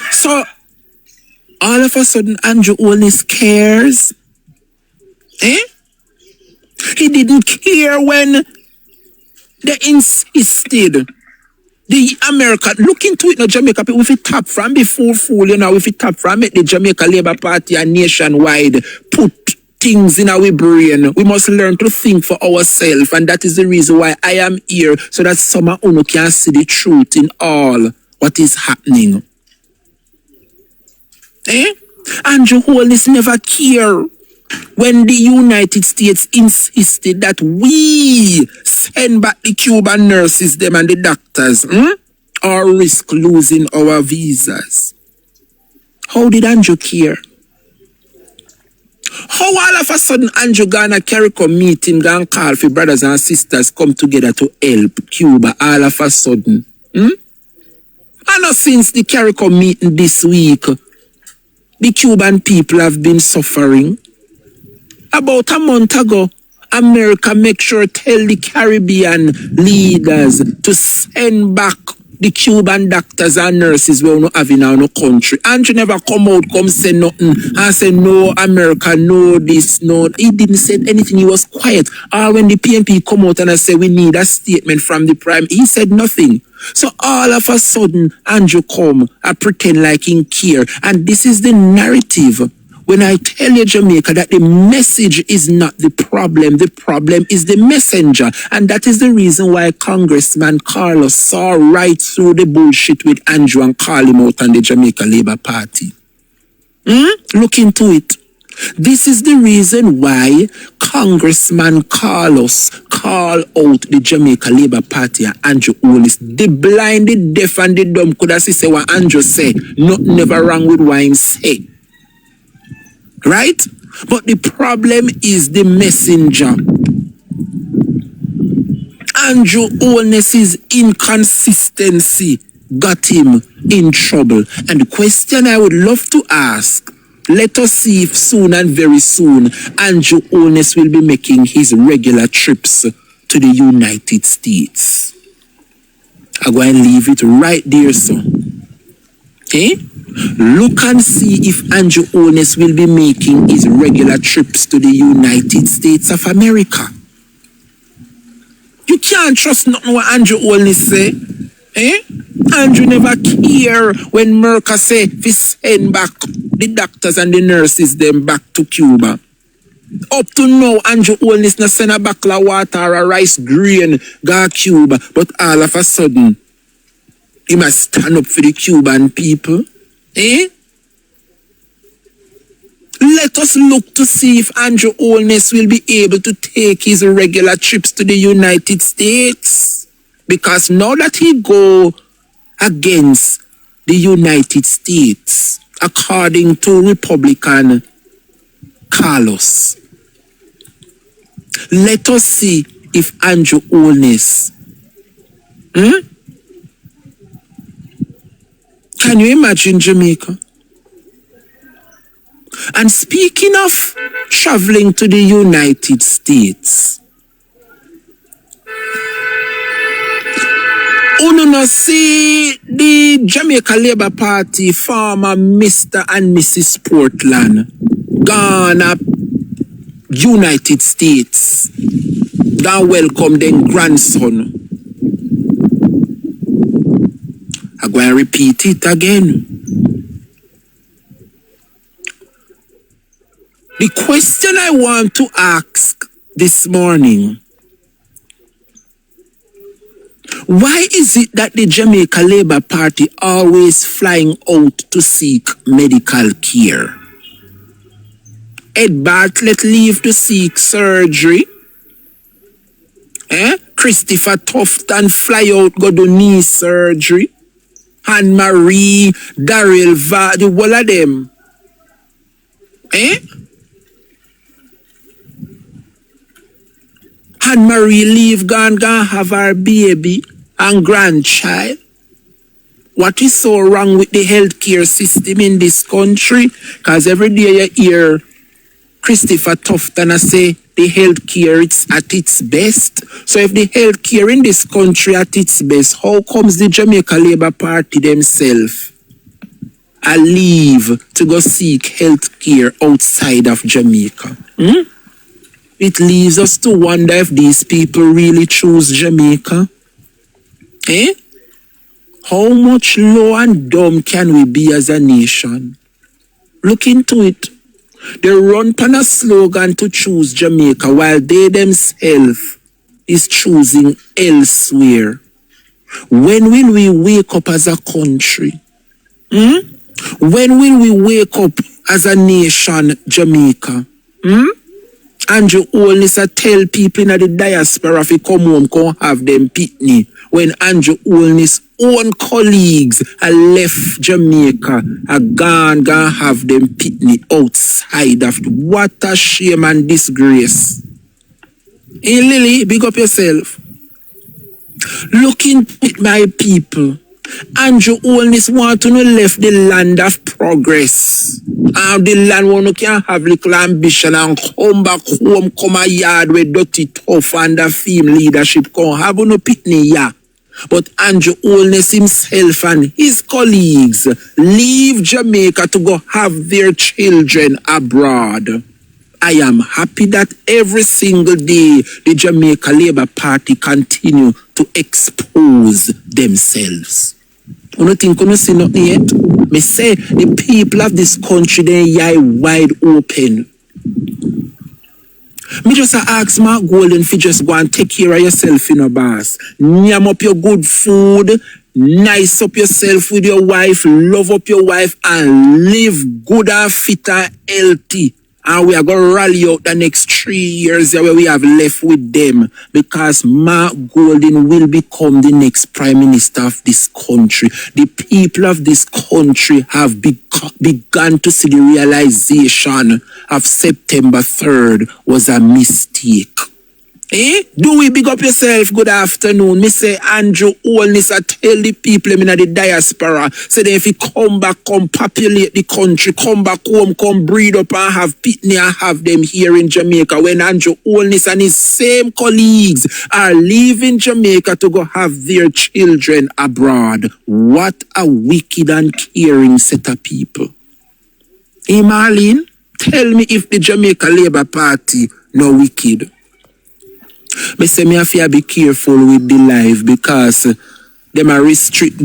So, all of a sudden Andrew Holness cares. He didn't care when they insisted. The American, look into it now, Jamaica people, if it tap from before fool, you know, if it tap from it, the Jamaica Labour Party and nationwide put things in our brain. We must learn to think for ourselves, and that is the reason why I am here, so that some of you can see the truth in all what is happening. Andrew Holness never cared when the United States insisted that we send back the Cuban nurses, them and the doctors, or risk losing our visas. How did Andrew care? How all of a sudden Andrew gonna CARICOM meeting, gonna call for brothers and sisters come together to help Cuba all of a sudden? And since the CARICOM meeting this week, the Cuban people have been suffering. About a month ago, America make sure tell the Caribbean leaders to send back the Cuban doctors and nurses we don't have in our country. Andrew never come out, come say nothing, and say no, America, no this, no. He didn't say anything, he was quiet. Or when the PNP come out and I say we need a statement from the Prime, he said nothing. So all of a sudden, Andrew come and pretend like he care. And this is the narrative. When I tell you, Jamaica, that the message is not the problem is the messenger. And that is the reason why Congressman Carlos saw right through the bullshit with Andrew and call him out on the Jamaica Labour Party. Look into it. This is the reason why Congressman Carlos called out the Jamaica Labour Party and Andrew Holness. The blind, the deaf and the dumb could have say what Andrew say. Nothing never wrong with what him say. Right? But the problem is the messenger. Andrew Holness's inconsistency got him in trouble. And the question I would love to ask, let us see if soon and very soon Andrew Holness will be making his regular trips to the United States. I'm going to leave it right there, so. Okay? Look and see if Andrew Holness will be making his regular trips to the United States of America. You can't trust nothing what Andrew Holness say. Andrew never care when Merca say we send back the doctors and the nurses them back to Cuba. Up to now, Andrew Holness not send a buckle of water or a rice grain go Cuba, but all of a sudden, he must stand up for the Cuban people. Let us look to see if Andrew Holness will be able to take his regular trips to the United States. Because now that he go against the United States, according to Republican Carlos, let us see if Andrew Holness can you imagine Jamaica? And speaking of traveling to the United States, you see the Jamaica Labour Party former Mr. and Mrs. Portland gone up United States. Gone welcome their grandson. I'm going to repeat it again. The question I want to ask this morning, why is it that the Jamaica Labour Party always flying out to seek medical care? Ed Bartlett leave to seek surgery. Christopher Tufton fly out go do knee surgery. Anne Marie, Daryl, the whole of them. Anne Marie leave gone have her baby and grandchild. What is so wrong with the healthcare system in this country? Because every day you hear Christopher Tufton say the healthcare is at its best. So if the healthcare in this country at its best, how comes the Jamaica Labour Party themselves leave to go seek healthcare outside of Jamaica? It leaves us to wonder if these people really choose Jamaica. How much low and dumb can we be as a nation? Look into it. They run on a slogan to choose Jamaica while they themselves is choosing elsewhere. When will we wake up as a country? When will we wake up as a nation, Jamaica? Andrew Holness tell people in the diaspora if he come home, come have them pitney. When Andrew Holness' own colleagues are left Jamaica, are gone have them pitney outside of. What a shame and disgrace. Hey Lily, big up yourself. Looking at my people, Andrew Holness want to know left the land of progress. And the land one who can have little ambition and come back home, come a yard with dirty tough and the film leadership come have no pitney ya. But Andrew Holness himself and his colleagues leave Jamaica to go have their children abroad. I am happy that every single day the Jamaica Labour Party continue to expose themselves. You don't think you see nothing yet? Me say the people of this country, they eye wide open. Me just ask Mark Golden if you just go and take care of yourself, boss. Yam up your good food, nice up yourself with your wife, love up your wife, and live good and fit and healthy. And we are going to rally out the next 3 years where we have left with them, because Mark Golden will become the next Prime Minister of this country. The people of this country have begun to see the realization of September 3rd was a mistake. Do we big up yourself? Good afternoon. Me say Andrew Holness, I tell the people in the diaspora, say that if you come back, come populate the country, come back home, come breed up and have pitney and have them here in Jamaica, when Andrew Holness and his same colleagues are leaving Jamaica to go have their children abroad. What a wicked and caring set of people. Hey Marlene, tell me if the Jamaica Labour Party no wicked. Me say me have to be careful with the live, because them are restrict,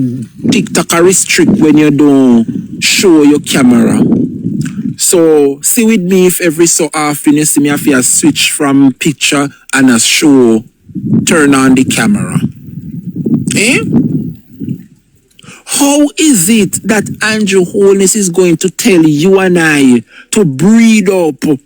TikTok are restrict when you don't show your camera. So see with me if every so often you see me have to switch from picture and a show, turn on the camera. How is it that Andrew Holness is going to tell you and I to breed up?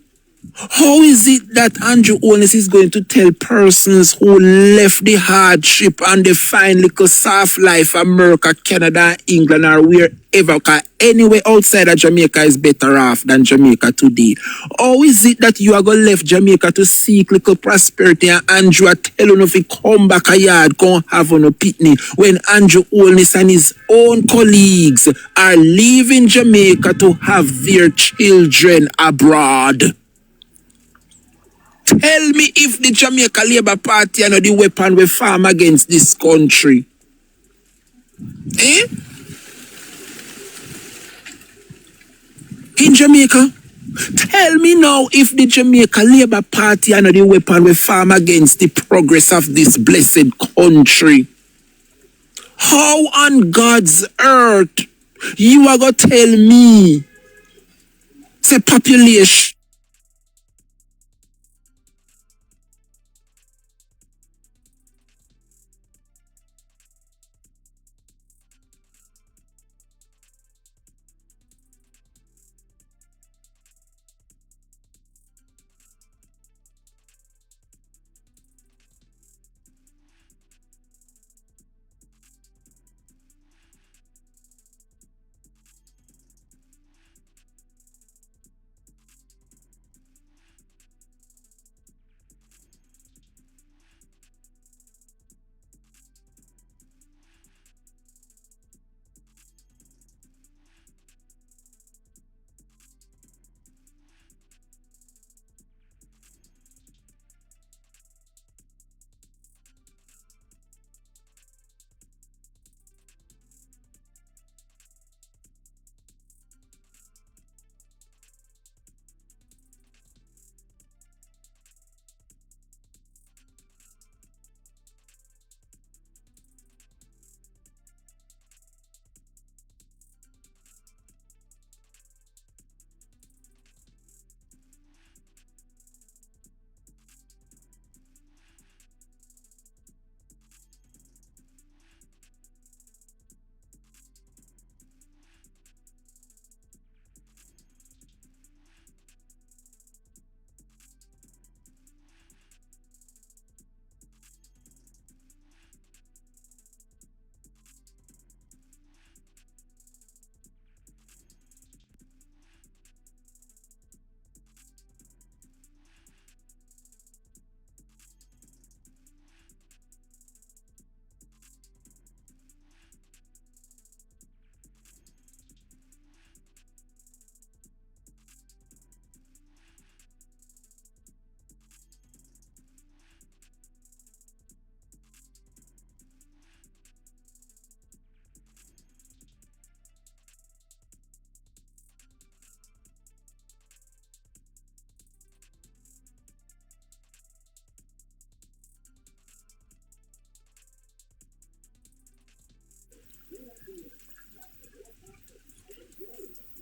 How is it that Andrew Holness is going to tell persons who left the hardship and the fine little soft life, America, Canada, England, or wherever, because anywhere outside of Jamaica is better off than Jamaica today? How is it that you are going to left Jamaica to seek little prosperity and Andrew are telling you if you come back a yard, come have on a pitney, when Andrew Holness and his own colleagues are leaving Jamaica to have their children abroad? Tell me if the Jamaica Labour Party are not the weapon we farm against this country. In Jamaica? Tell me now if the Jamaica Labour Party are not the weapon we farm against the progress of this blessed country. How on God's earth you are going to tell me, say population,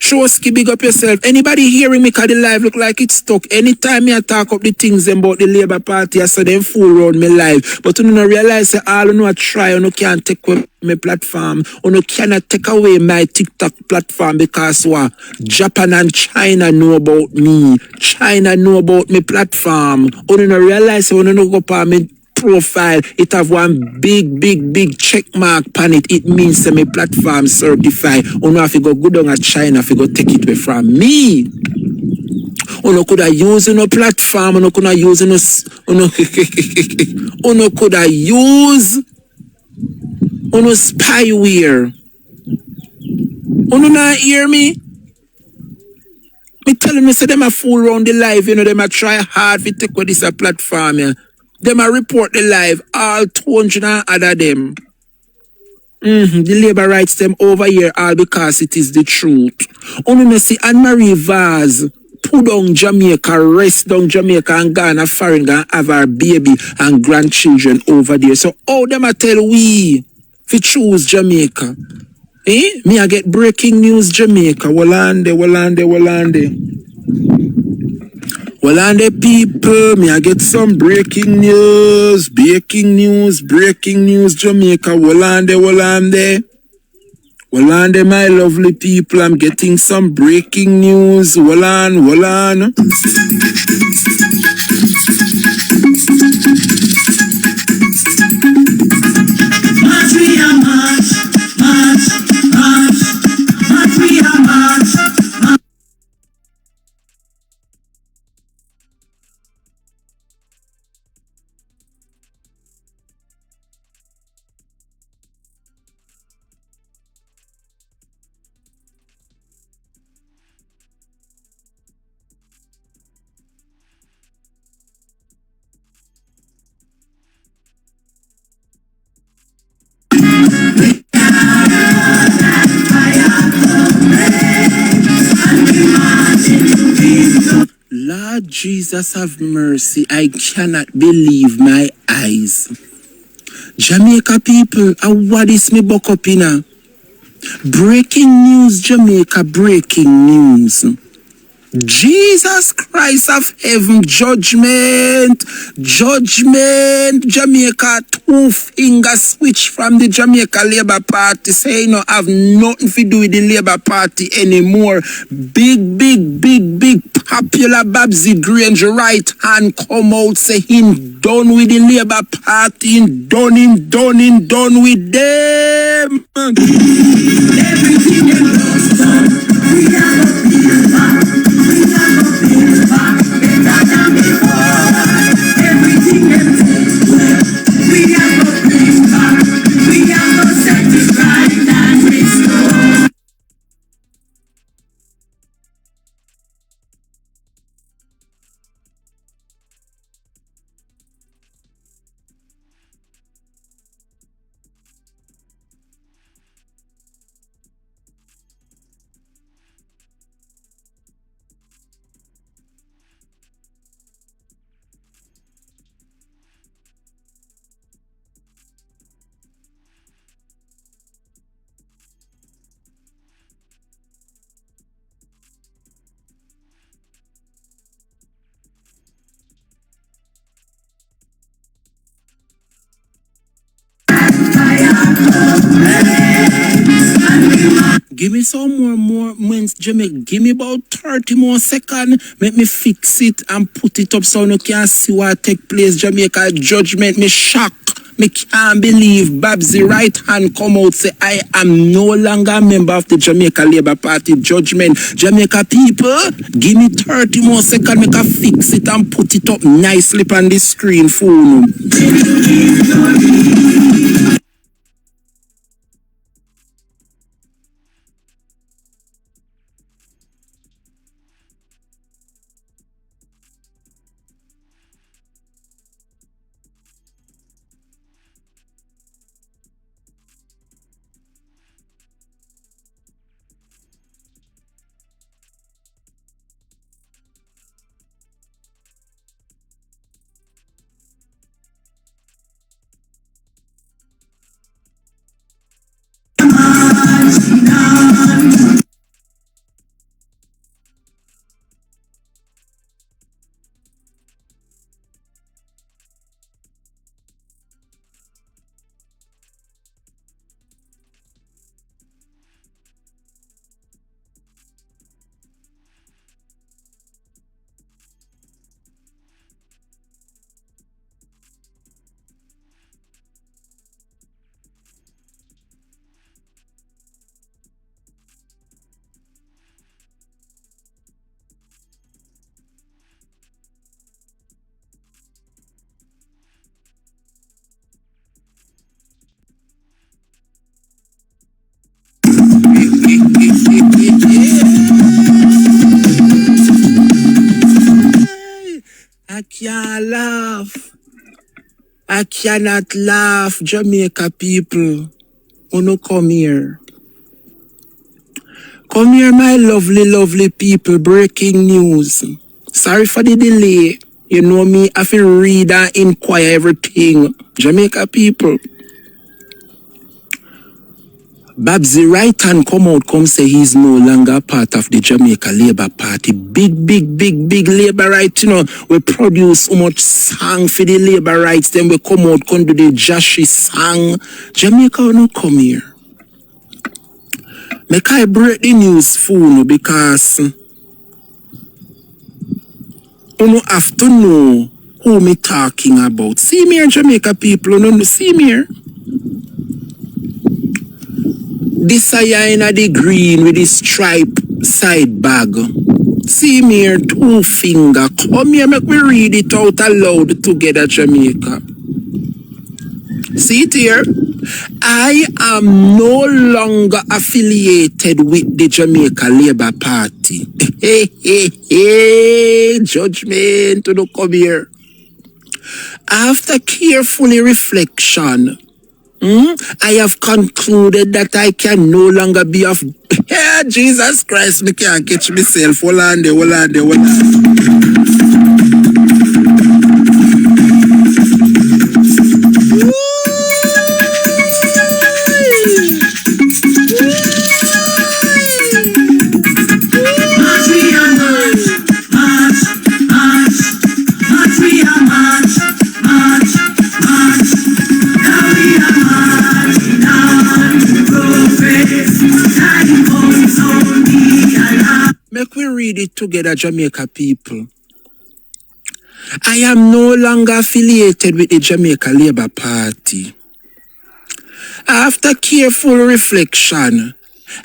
Trotsky, big up yourself. Anybody hearing me? Cause the live look like it's stuck. Anytime me I talk up the things about the Labour Party, I saw them fool around me live. But you don't realize that all you know I try, you can't take away my platform. You cannot take away my TikTok platform because what? Japan and China know about me. China know about my platform. You don't realize you don't go for me profile, it have one big check mark on it. It means that my platform certified. You know if you go good on at China, if you go take it away from me. You know could I use no platform, you know could I use no you know could I use no spyware. You know not hear me? Me telling me say them a fool around the live, you know, them a try hard to take with this a platform, yeah. Them a report the live, all 200 and other them. The Labour writes them over here all because it is the truth. Only see Anne-Marie Vaz put down Jamaica, rest down Jamaica and Ghana foreign and have our baby and grandchildren over there. So how them a tell we if choose Jamaica? Eh? Me I get breaking news Jamaica. Walande. Walande people, me I get some breaking news, Jamaica. Walande, my lovely people, I'm getting some breaking news. Walan. Lord Jesus have mercy, I cannot believe my eyes. Jamaica people, what is me buck up in? Breaking news, Jamaica, breaking news. Jesus Christ of heaven, judgment, Jamaica, 2-finger switch from the Jamaica Labour Party, say no have nothing to do with the Labour Party anymore. Big, popular Babsy Grange right hand come out, say him done with the Labour Party, him done with them. Everything you done, we are back. Everything we are not bring back, we are not satisfied and restored. Give me some more minutes, Jamaica. Give me about 30 more seconds. Make me fix it and put it up so you can see what take place. Jamaica judgment, me shock. Me can't believe Babsy right hand come out say I am no longer a member of the Jamaica Labour Party. Judgment. Jamaica people, give me 30 more seconds. Make I fix it and put it up nicely on the screen phone. I cannot laugh, Jamaica people. Uno come here. Come here, my lovely, lovely people. Breaking news. Sorry for the delay. You know me, I feel read and inquire everything. Jamaica people. Babsy right hand come out, come say he's no longer part of the Jamaica Labour Party. Big Labour right, you know. We produce so much song for the Labour rights, then we come out, come do the Joshy song. Jamaica no come here. Make I break the news for you because you have to know who me talking about. See me here, Jamaica people, you know, see me here. This a in the green with the stripe side bag. See me here, 2 finger. Come here, make me read it out aloud together, Jamaica. See it here? I am no longer affiliated with the Jamaica Labour Party. Judgment to come here. After carefully reflection, I have concluded that I can no longer be of... Jesus Christ, me can't catch myself. Hold on there. Make we read it together, Jamaica people. I am no longer affiliated with the Jamaica Labour Party. After careful reflection,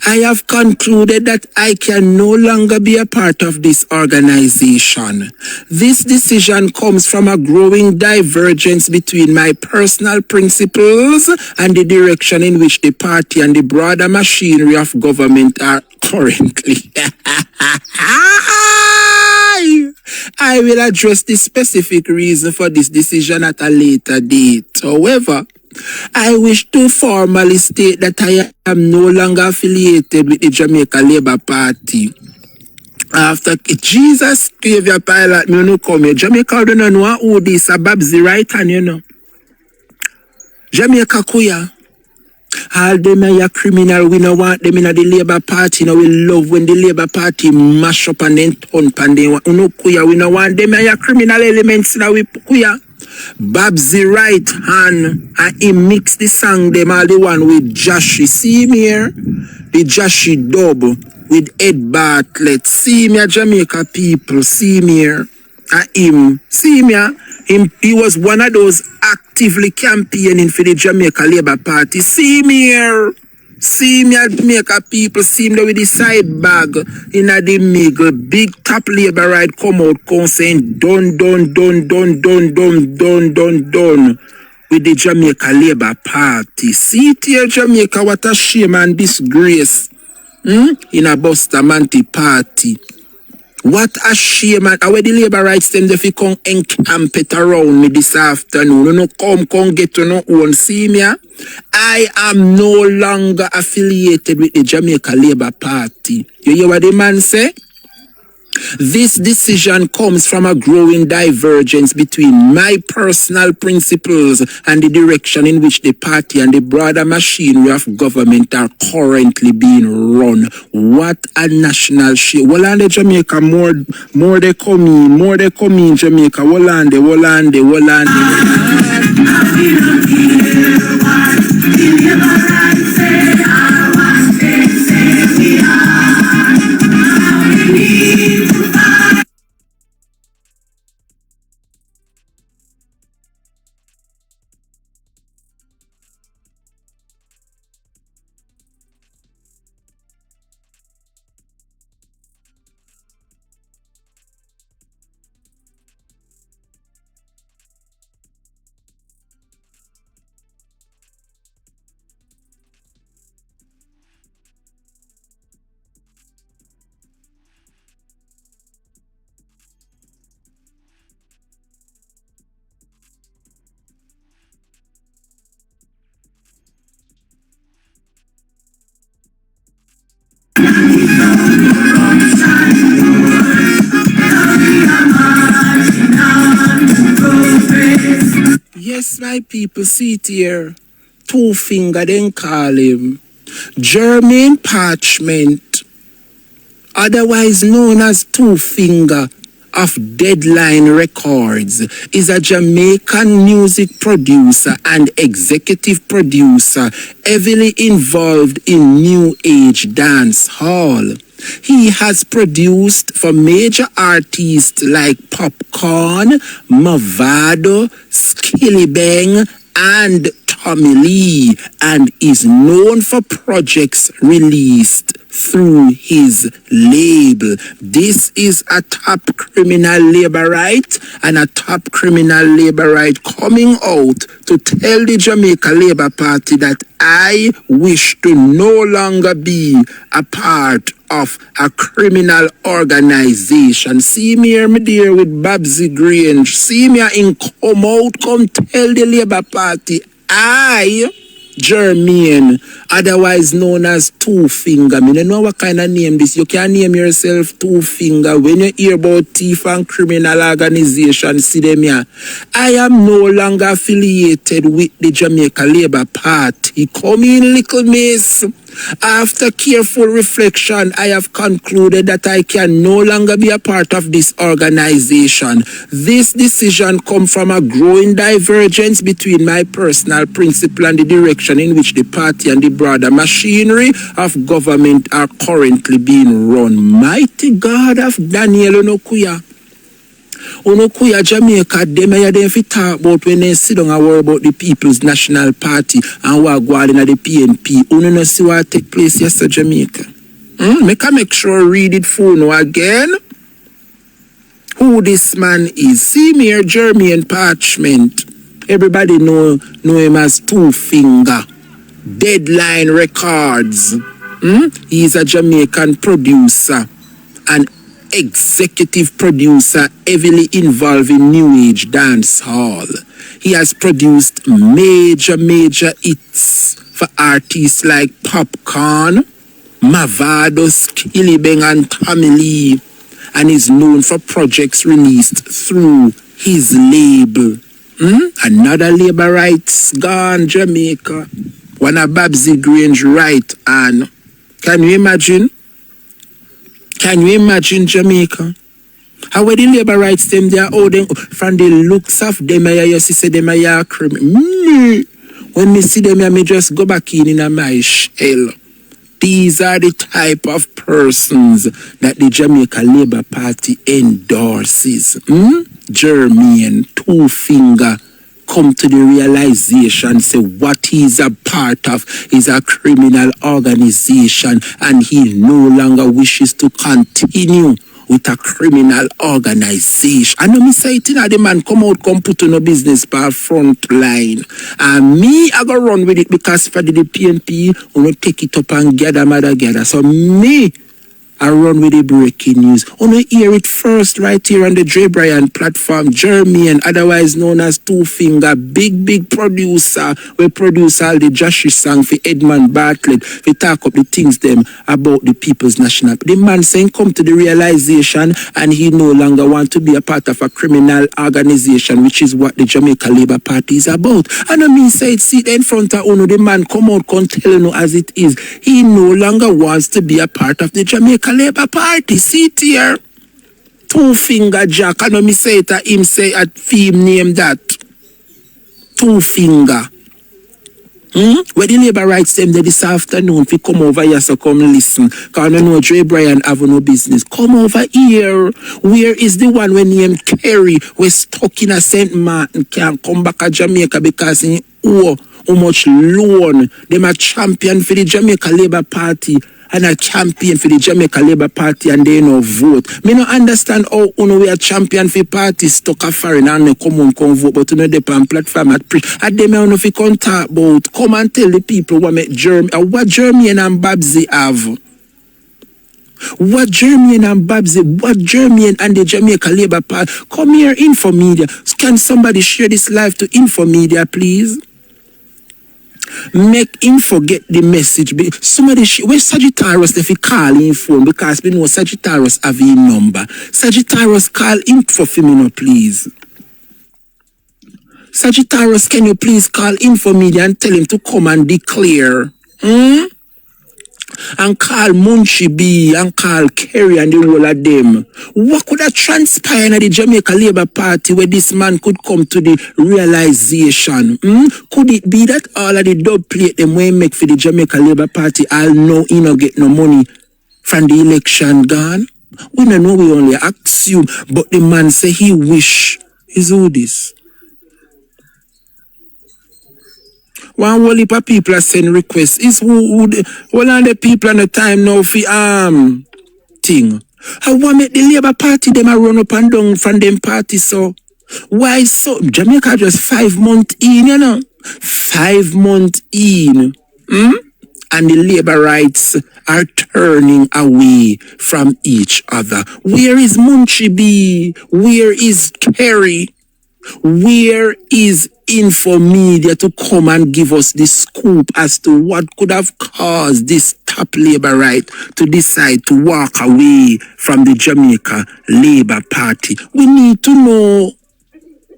I have concluded that I can no longer be a part of this organization. This decision comes from a growing divergence between my personal principles and the direction in which the party and the broader machinery of government are currently. I will address the specific reason for this decision at a later date. However, I wish to formally state that I am no longer affiliated with the Jamaica Labour Party. After Jesus gave your pilot, me no come here. Jamaica don't know who this a Babsy right hand, you know. Jamaica kuya. All them are criminal, we no want them in the Labour Party. Now we love when the Labour Party mash up and then turn and then we no want them are criminal elements now we kuya. Babsy right hand and he mix the song them all the one with Joshy. See me here? The Joshy dub with Ed Bartlett. See me Jamaica people, see me here. And him, see me he was one of those actively campaigning for the Jamaica Labour Party. See me here. See me Jamaica people, see me with the side bag in the middle. Big top Labour ride come out, come saying done with the Jamaica Labour Party. See it here, Jamaica, what a shame and disgrace. In a Bustamante party. What a shame, and where the Labour rights them if you come encamp it around me this afternoon. You know, come get to know one. See me? I am no longer affiliated with the Jamaica Labour Party. You hear what the man say? This decision comes from a growing divergence between my personal principles and the direction in which the party and the broader machinery of government are currently being run. What a national shame. Well, on the Jamaica, more they come in Jamaica. Well, on the. Yes, my people, see it here. Two finger, then call him. Jermaine Parchment, otherwise known as Two Finger of Deadline Records, is a Jamaican music producer and executive producer heavily involved in New Age dance hall. He has produced for major artists like Popcorn, Mavado, Skillibeng, and Tommy Lee, and is known for projects released through his label. This is a top criminal labor right, and a top criminal labor right coming out to tell the Jamaica Labour Party that I wish to no longer be a part of a criminal organization. See me here, my dear, with Babsy Grange. See me in come out, come tell the Labour Party I, Jermaine, otherwise known as Two Finger. I don't know what kind of name this. You can name yourself Two Finger. When you hear about thief and criminal organization, see them here. I am no longer affiliated with the Jamaica Labour Party. Come in, little miss. After careful reflection, I have concluded that I can no longer be a part of this organization. This decision comes from a growing divergence between my personal principle and the direction in which the party and the broader machinery of government are currently being run. Mighty God of Daniel Onokuya. Onokuya Jamaica, them fi talk about when they sit down and worry about the People's National Party and what go on in the PNP. Uno no see what take place yesterday, Jamaica. Make sure read it for now again. Who this man is. See me here, Jermaine Parchment. Everybody know him as Two Finger. Deadline Records. He's a Jamaican producer and executive producer heavily involved in New Age dance hall. He has produced major hits for artists like Popcorn, Mavado, Skillibeng, and Tommy Lee, and is known for projects released through his label. Another labor rights gone, Jamaica. One of Babsy Grange right hand. Can you imagine? Can you imagine, Jamaica? How the labor rights them they are holding from the looks of them, you see them are criminal. When me see them, I may just go back in my shell. These are the type of persons that the Jamaica Labour Party endorses. Jermaine, Two Finger, come to the realization, say what he's a part of is a criminal organization and he no longer wishes to continue with a criminal organization. I know me say it, the man come out, come put on a business par front line. And me, I go run with it because for the PNP, we take it up and gather. So me, I run with the breaking news. Wanna hear it first right here on the Drebrian platform. Jermaine, otherwise known as Two Finger, big producer. We produce all the Joshy song for Edmund Bartlett. We talk up the things them about the People's National. The man saying come to the realization and he no longer want to be a part of a criminal organization, which is what the Jamaica Labour Party is about. And I mean say it, sit in front of Uno, the man come out, come tell you as it is. He no longer wants to be a part of the Jamaica Labour Party. See it here. Two Finger Jack. I know me say it him say at theme name that. Two Finger. Where the labor rights them there this afternoon, if you come over here, so come listen. Because I know Drebrian have no business. Come over here. Where is the one when named Kerry was stuck in a St. Martin, can't come back to Jamaica because he owe how much loan. Them a champion for the Jamaica Labour Party and a champion for the Jamaica Labour Party and they no vote. Me no understand how we are champion for party stuck a foreign and no come vote, but no depend platform at pre. At them I know if you can talk about, come and tell the people what make what Jermaine and Babsy have. What Jermaine and Babsy, what Jermaine and the Jamaica Labour Party. Come here, Infomedia. Can somebody share this live to Infomedia, please? Make him forget the message. Somebody, where Sagittarius if he call him phone because we know Sagittarius have his number. Sagittarius call him for me, please. Sagittarius, can you please call Infomedia and tell him to come and declare? And call Munchie B and call Kerry and the whole of them. What could have transpired at the Jamaica Labour Party where this man could come to the realization? Could it be that all of the dub plate them way make for the Jamaica Labour Party all know he no get no money from the election gone? We don't know, we only assume, but the man say he wish is who this. One whole heap of people are sending requests. Is who the people on the time now for thing. I want make the Labour Party them a run up and down from them party so. Why so? Jamaica just 5 months in, you know. 5 months in. And the Labour rights are turning away from each other. Where is Munchie B? Where is Kerry? Where is Infomedia to come and give us the scoop as to what could have caused this top Labour right to decide to walk away from the Jamaica Labour Party? We need to know.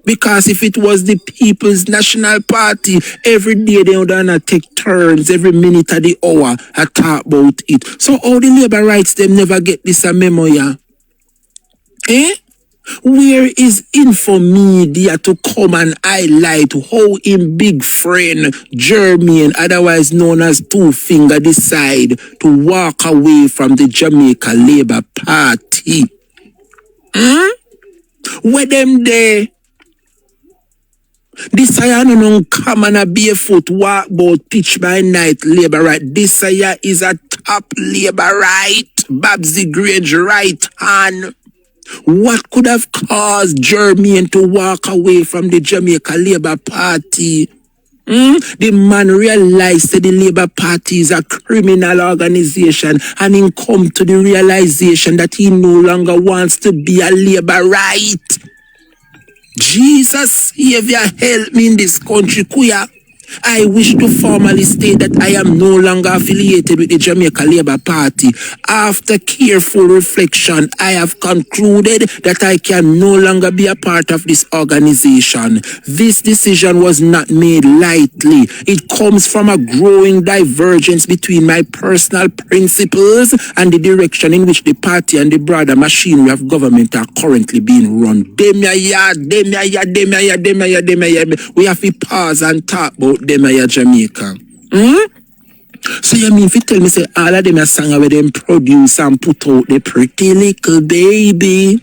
Because if it was the People's National Party, every day they would take turns, every minute of the hour, I talk about it. So all the Labour rights, them never get this a memo, yeah? Where is Infomedia to come and highlight how him big friend, Jermaine, otherwise known as Two Finger, decide to walk away from the Jamaica Labour Party? Where them there? This I don't come and a barefoot walk about pitch by night Labour right. This is a top Labour right. Babsy Grange right hand. What could have caused Jermaine to walk away from the Jamaica Labour Party? The man realized that the Labour Party is a criminal organization and he come to the realization that he no longer wants to be a Labour right. Jesus, Savior, help me in this country, Kuya. I wish to formally state that I am no longer affiliated with the Jamaica Labour Party. After careful reflection, I have concluded that I can no longer be a part of this organization. This decision was not made lightly. It comes from a growing divergence between my personal principles and the direction in which the party and the broader machinery of government are currently being run. We have to pause and talk about them are Jamaica. So you mean if you tell me say all of them are song where them produce and put out the pretty little baby.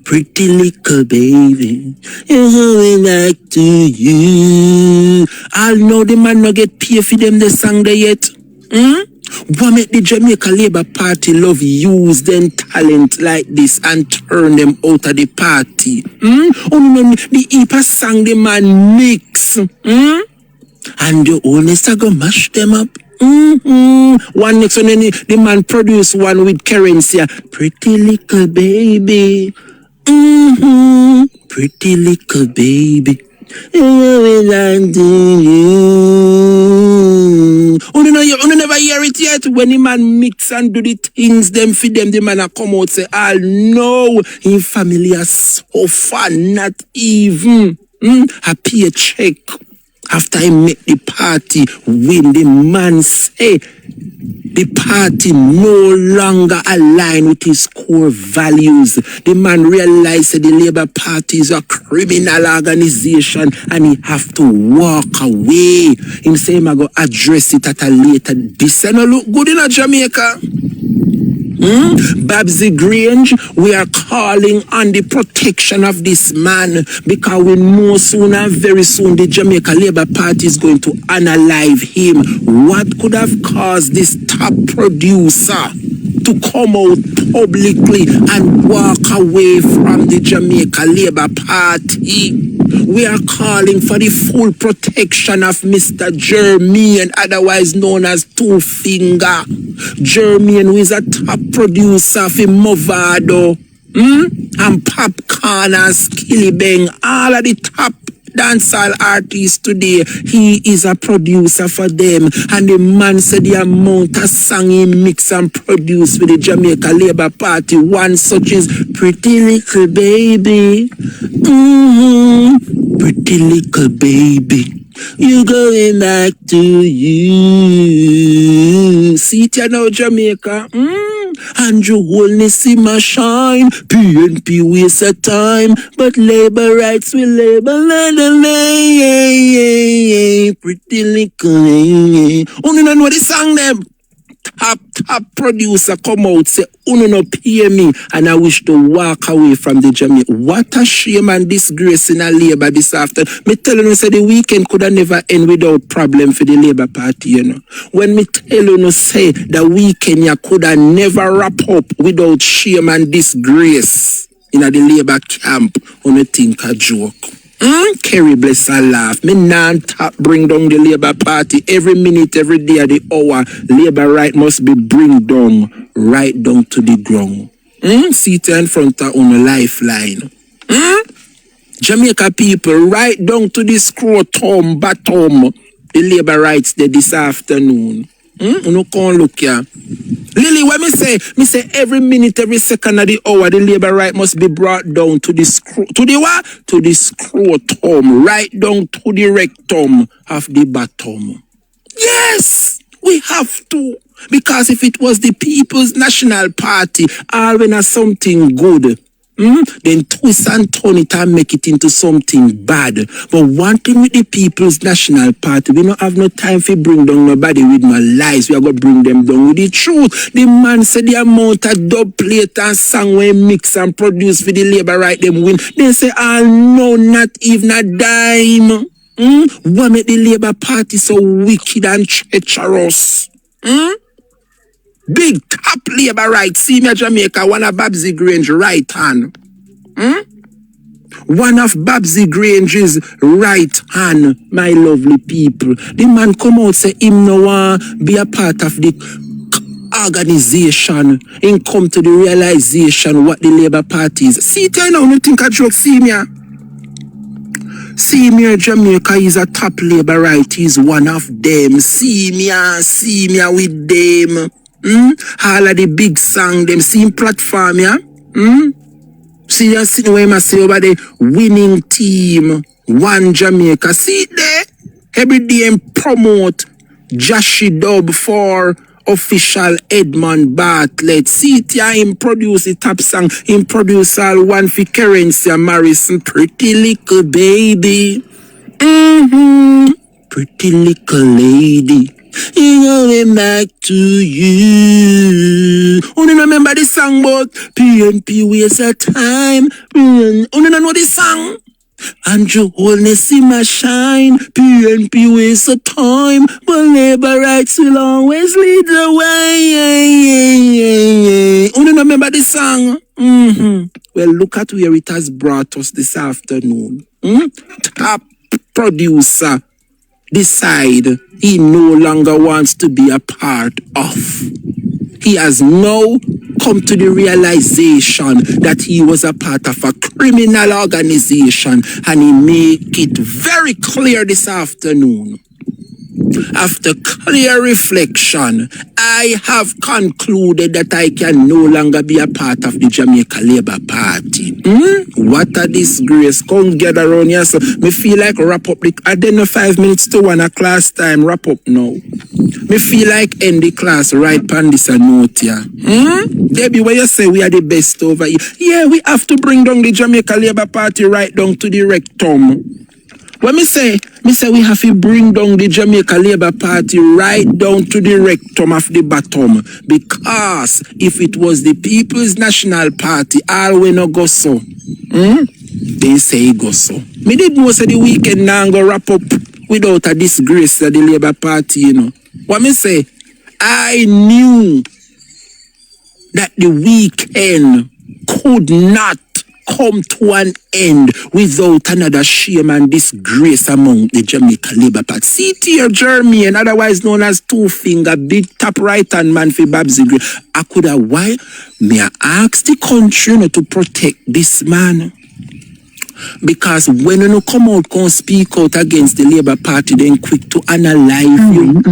Pretty little baby. Going back to you. I'll know the man not get paid for them the song there yet. What make the Jamaica Labour Party love use them talent like this and turn them out of the party? The heap of song the man mix. And the Holness are gonna mash them up. One next one, the man produce one with currency. Pretty little baby. Pretty little baby. You never hear it yet. When the man mix and do the things them for them, the man a come out say, "I'll know in family are so fun, not even a paycheck." After I make the party win, the man say the party no longer align with his core values. The man realized that the Labour Party is a criminal organization and he have to walk away. He say, I'm going to address it at a later. This ain't look good in Jamaica. Babsy Grange, we are calling on the protection of this man because we know soon and very soon the Jamaica Labour Party is going to unalive him. What could have caused this top producer to come out publicly and walk away from the Jamaica Labour Party? We are calling for the full protection of Mr. Jermaine, otherwise known as Two Finger. Jermaine, who is a top producer for Movado, and Popcorn and Skillibeng, all of the top dancehall artist today. He is a producer for them. And the man said the amount of song he mix and produce with the Jamaica Labour Party. One such is Pretty Little Baby. Pretty little baby. You going back to you. See it here now, Jamaica. Andrew Holness in my shine. PNP waste of time. But labor rights will labor another day. Pretty little lady. Only know what the song them. Top producer come out say, "Uno no pay me," and I wish to walk away from the Jamaica. What a shame and disgrace in a Labour this afternoon. Me tell you, say the weekend could have never end without problem for the Labour Party, you know. When me tell you, say the weekend you could have never wrap up without shame and disgrace in the Labour camp, on think a joke. Kerry bless and laugh. Me non-top bring down the Labour Party every minute, every day of the hour. Labour right must be bring down, right down to the ground. See it in front of on a lifeline. Jamaica people, right down to the scrotum, bottom. The Labour rights there this afternoon. You can't look here. Lily, what me say every minute, every second of the hour, the Labour right must be brought down to the To the scrotum, right down to the rectum of the bottom. Yes, we have to. Because if it was the People's National Party, all when something good, then twist and turn it and make it into something bad. But one thing with the People's National Party, we don't have no time for bring down nobody with my lies. We are going to bring them down with the truth. The man said the amount of dub plate and song we mix and produce for the Labour right them win. They say, no, not even a dime. What make the Labour Party so wicked and treacherous? Big top Labour right. See me Jamaica, one of Babsy Grange right hand. One of Babsy Grange's right hand, my lovely people. The man come out say him no want be a part of the organization. Him come to the realization what the Labour Party is. See it now, you think a joke, see me. See me, Jamaica is a top Labour right. He's one of them. See me with them. All of the big song, them same platform, yeah? See you sitting where I say over the winning team, one Jamaica. See it there? Every day promote Joshy Dub for official Edmund Bartlett. See it here, him produce the top song, him produce all one for Currency and Morrison. Pretty little baby. Pretty little lady. You going back to you. Only remember the song about PNP waste of time. Only know the song. Andrew Holness in my shine. PNP waste of time. But Labour rights will always lead the way. Only remember the song. Well, look at where it has brought us this afternoon. Top producer decide he no longer wants to be a part of. He has now come to the realization that he was a part of a criminal organization, and he make it very clear this afternoon. After clear reflection, I have concluded that I can no longer be a part of the Jamaica Labour Party. What a disgrace. Come get around here. So me feel like wrap up I didn't know 5 minutes to 1 class time. Wrap up now. Me feel like end the class right pan this a note here. Debbie, where you say we are the best over here? Yeah, we have to bring down the Jamaica Labour Party right down to the rectum. When me say we have to bring down the Jamaica Labour Party right down to the rectum of the bottom. Because if it was the People's National Party, all we no go so. They say go so. Me did most of the weekend now go wrap up without a disgrace of the Labour Party, you know. What me say? I knew that the weekend could not come to an end without another shame and disgrace among the Jamaica Labour Party. See it here, Jeremy, and otherwise known as Two Finger, big top right hand man for Babsy Grange. I could have, why? May I ask the country to protect this man? Because when you come out, come speak out against the Labour Party, then quick to analyze you.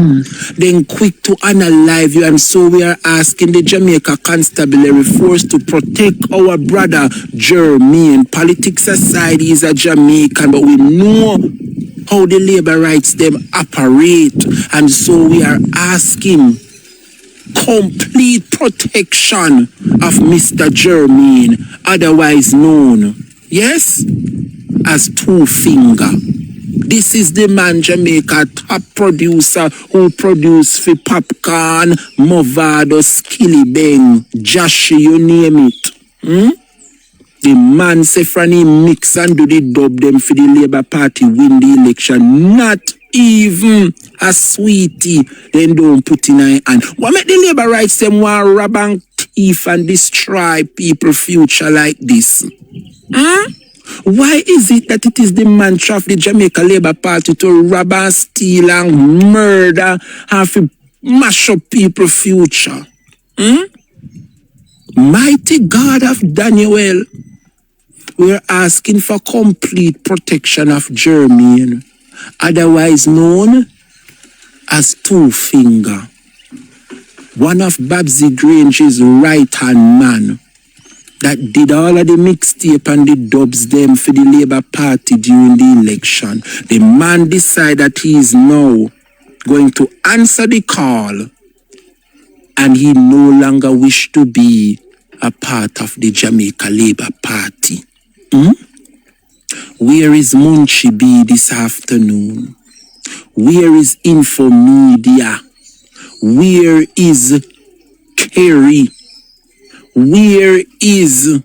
Then quick to analyze you. And so we are asking the Jamaica Constabulary Force to protect our brother Jermaine. Politics aside, he's a Jamaican, but we know how the labor rights them operate. And so we are asking complete protection of Mr. Jermaine, otherwise known, yes, as Two Finger. This is the man, Jamaica top producer who produced for Popcorn, Movado, Skilly Bang, Joshi, you name it. The man say Franny mix and do the dub them for the Labour Party win the election. Not even a sweetie, then don't put in a hand. What make the Labour rights them want rob and thief and destroy people future like this? Why is it that it is the mantra of the Jamaica Labour Party to rob and steal and murder and to mash up people future? Mighty God of Daniel, we're asking for complete protection of Jermaine, otherwise known as Two Finger, one of Babsy Grange's right-hand man that did all of the mixtape and the dubs them for the Labour Party during the election. The man decided that he is now going to answer the call and he no longer wished to be a part of the Jamaica Labour Party. Where is Munchie B this afternoon? Where is Infomedia? Where is Kerry? Where is...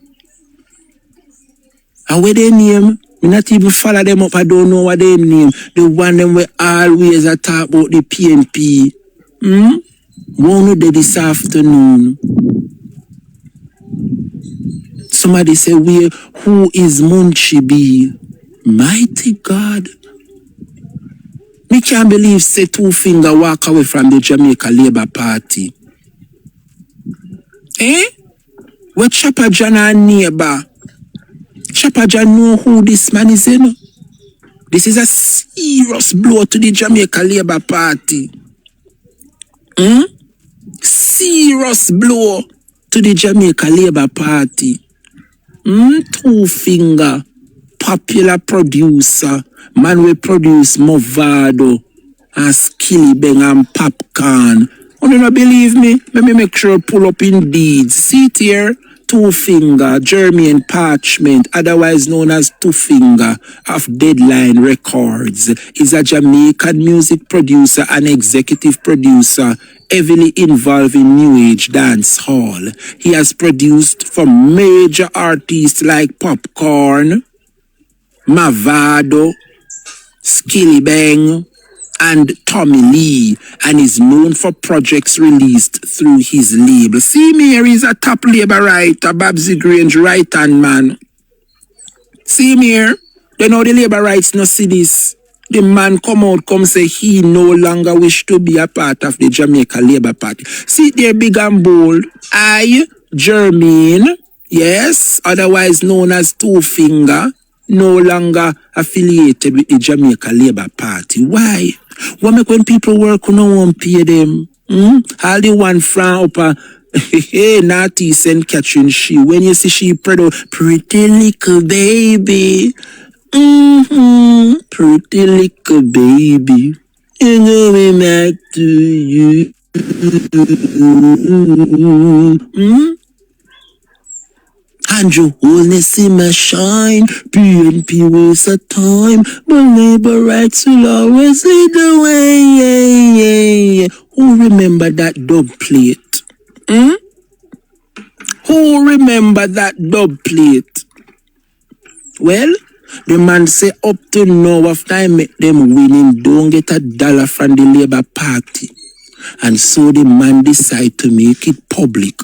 And where they name? Me not even follow them up, I don't know what they name. The one them we always talk about the PNP. Won't know this afternoon. Somebody say, who is Munchie B? Mighty God. Me can't believe say Two Finger walk away from the Jamaica Labour Party. What Chopper John and neighbor? Chopper John know who this man is in? This is a serious blow to the Jamaica Labour Party. Serious blow to the Jamaica Labour Party. Two Finger, popular producer, man we produce Movado and Skilly Bang and Popcorn. You don't believe me? Let me make sure pull up in deeds. See it here, Two Finger, Jermaine Parchment, otherwise known as Two Finger of Deadline Records, is a Jamaican music producer and executive producer heavily involved in New Age dance hall. He has produced for major artists like Popcorn, Mavado, Skilly Bang, and Tommy Lee, and is known for projects released through his label. See me here, he's a top labor writer, Babsy Grange right-hand man. See me here, they know the labor rights no see this. The man come out, come say he no longer wish to be a part of the Jamaica Labour Party. See there big and bold. I, Jermaine, yes, otherwise known as Two Finger, no longer affiliated with the Jamaica Labour Party. Why? What make when people work who no one pay them? All the one from up naughty and catching she. When you see she pretty little baby. Pretty little baby, I'm going back to you. And your Holness in my shine, PNP waste of time, but labor rights will always lead the way. Who remember that dub plate? Who remember that dub plate? Well, the man say up to now after I make them winning, don't get $1 from the Labour Party. And so the man decide to make it public.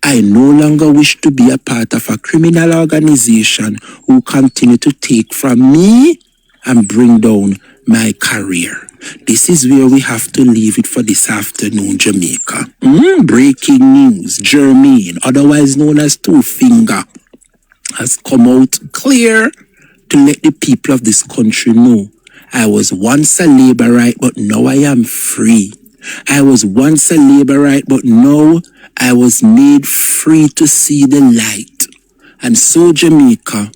I no longer wish to be a part of a criminal organization who continue to take from me and bring down my career. This is where we have to leave it for this afternoon, Jamaica. Breaking news. Jermaine, otherwise known as Two Finger, has come out clear to let the people of this country know I was once a laborite, but now I am free. I was once a laborite, but now I was made free to see the light. And so, Jamaica,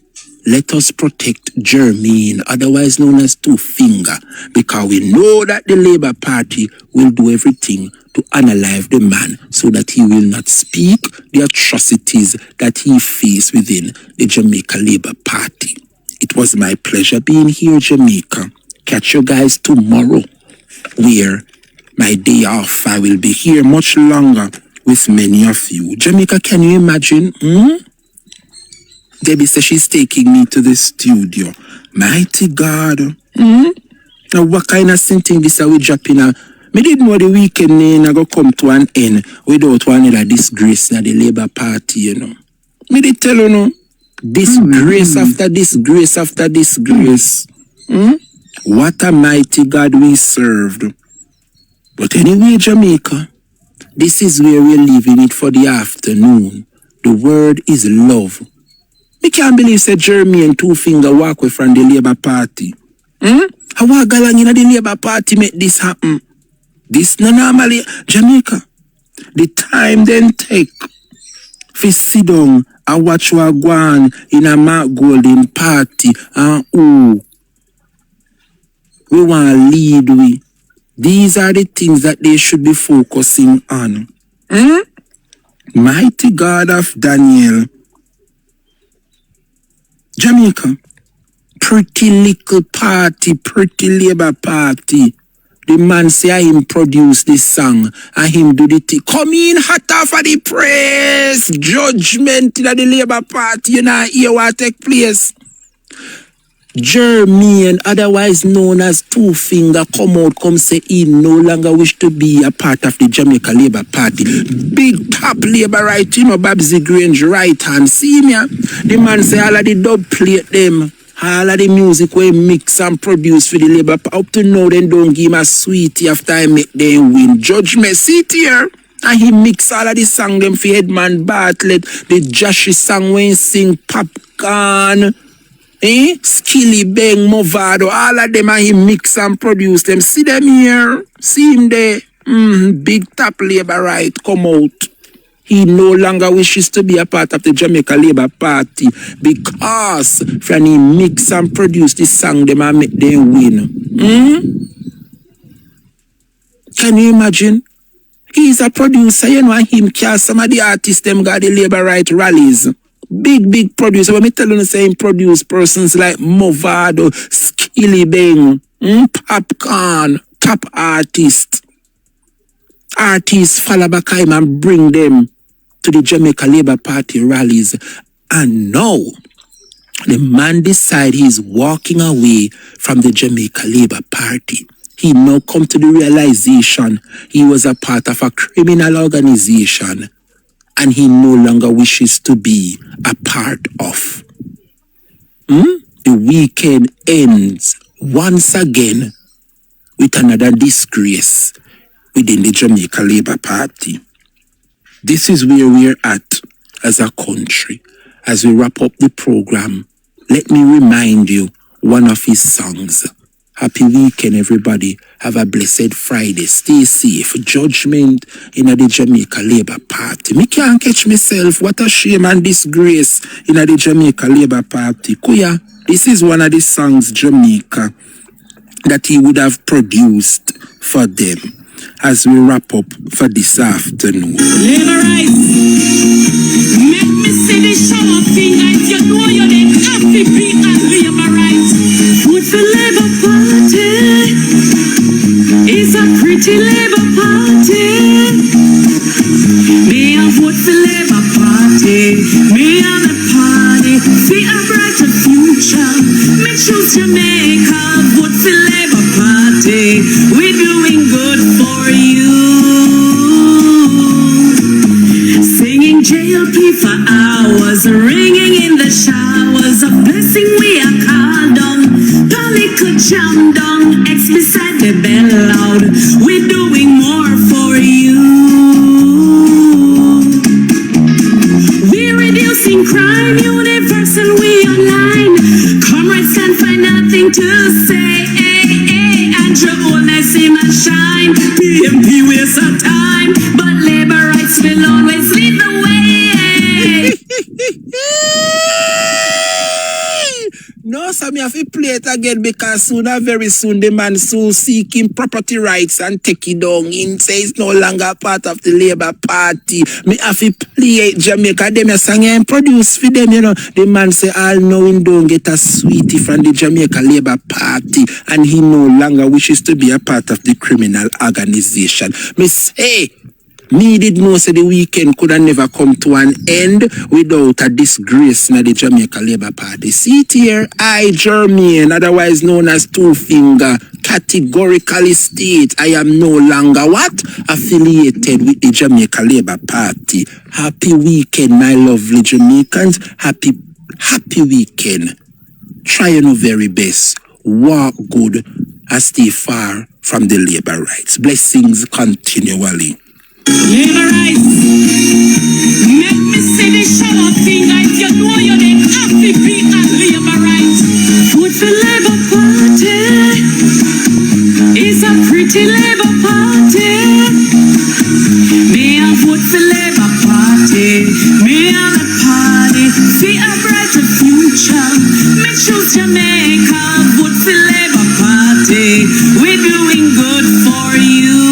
let us protect Jermaine, otherwise known as Two Finger, because we know that the Labour Party will do everything to unalive the man so that he will not speak the atrocities that he faced within the Jamaica Labour Party. It was my pleasure being here, Jamaica. Catch you guys tomorrow, where my day off, I will be here much longer with many of you. Jamaica, can you imagine? Debbie says she's taking me to the studio. Mighty God. Now what kind of thing this are we dropping a... Me didn't know the weekend I go come to an end without one other disgrace in the Labour Party, you know. Me did tell you, no, disgrace after disgrace after disgrace. What a mighty God we served. But anyway, Jamaica, this is where we're leaving it for the afternoon. The word is love. Me can't believe said Jermaine Two Finger walk away from the Labour Party. How walk along in the Labour Party make this happen? This no normally, Jamaica. The time then take for sit down and watch what go on in a Mark Golden party and we want to lead we. These are the things that they should be focusing on. Mighty God of Daniel. Jamaica. Pretty little party, pretty Labour Party. The man say I him produce this song and him do the thing. Come in hot off of the press. Judgment in the Labour Party. You know hear what take place. Jermaine, otherwise known as Two Finger, come out, come say he no longer wish to be a part of the Jamaica Labour Party. Big top Labour right, you know, Babsy Grange right hand. See me, the man say all of the dub plate them, all of the music we mix and produce for the Labour Party. Up to now, then don't give him a sweetie after I make them win. Judgment, see it here. And he mix all of the song them for Headman Bartlett, the Joshy song when he sing Popcorn. Skilly, Bang, Movado, all of them and he mix and produce them. See them here. See him there. Big top Labour right come out. He no longer wishes to be a part of the Jamaica Labour Party because when he mix and produce the song them and make them win. Can you imagine? He's a producer, you know, and him cast some of the artists them got the Labour right rallies. Big producer. When me tell you the same produce persons like Movado, Skilly Bang, Popcorn, top artists. Artists follow back him and bring them to the Jamaica Labour Party rallies. And now, the man decide he's walking away from the Jamaica Labour Party. He now come to the realization he was a part of a criminal organization. And he no longer wishes to be a part of. The weekend ends once again with another disgrace within the Jamaica Labour Party. This is where we're at as a country. As we wrap up the program, let me remind you one of his songs. Happy weekend, everybody. Have a blessed Friday. Stay safe. Judgment in the Jamaica Labour Party. Me can't catch myself. What a shame and disgrace in the Jamaica Labour Party. Kuya, this is one of the songs, Jamaica, that he would have produced for them as we wrap up for this afternoon. Labour rights. Make me see the show of fingers. You know you're the happy people. Labour rights. Vote for Labour Party. It's a pretty Labour Party. Me a vote for Labour Party. Me a the party. See a brighter future. Me choose Jamaica. Vote for Labour Party. We're doing good for you. Singing JLP for hours. Ringing in the showers. A blessing we are called on. Polly could jump down. X beside the bell loud. We're doing more for you. We're reducing crime. Universal we online. Comrades waste our time, but labor rights will always lead the way. No, so me have to play it again because sooner, very soon, the man so seeking property rights and take it down. He says it's no longer part of the Labour Party. Me have to play it Jamaica. Them a song and produce for them, you know. The man say, all knowing don't get a sweetie from the Jamaica Labour Party, and he no longer wishes to be a part of the criminal organization. Me say, me did know say the weekend could have never come to an end without a disgrace in the Jamaica Labour Party. See it here, I, Jermaine, otherwise known as Two Finger, categorically state I am no longer what? Affiliated with the Jamaica Labour Party. Happy weekend, my lovely Jamaicans. Happy weekend. Try your very best. Walk good and stay far from the labor rights. Blessings continually. Labor rights. Make me see the show of finger if you know you're the happy people. Labor rights. Vote for Labor Party. It's a pretty Labor Party. Me a vote for Labor Party. Me a the party. See a brighter future. Me choose Jamaica. Vote for Labor Party. We're doing good for you.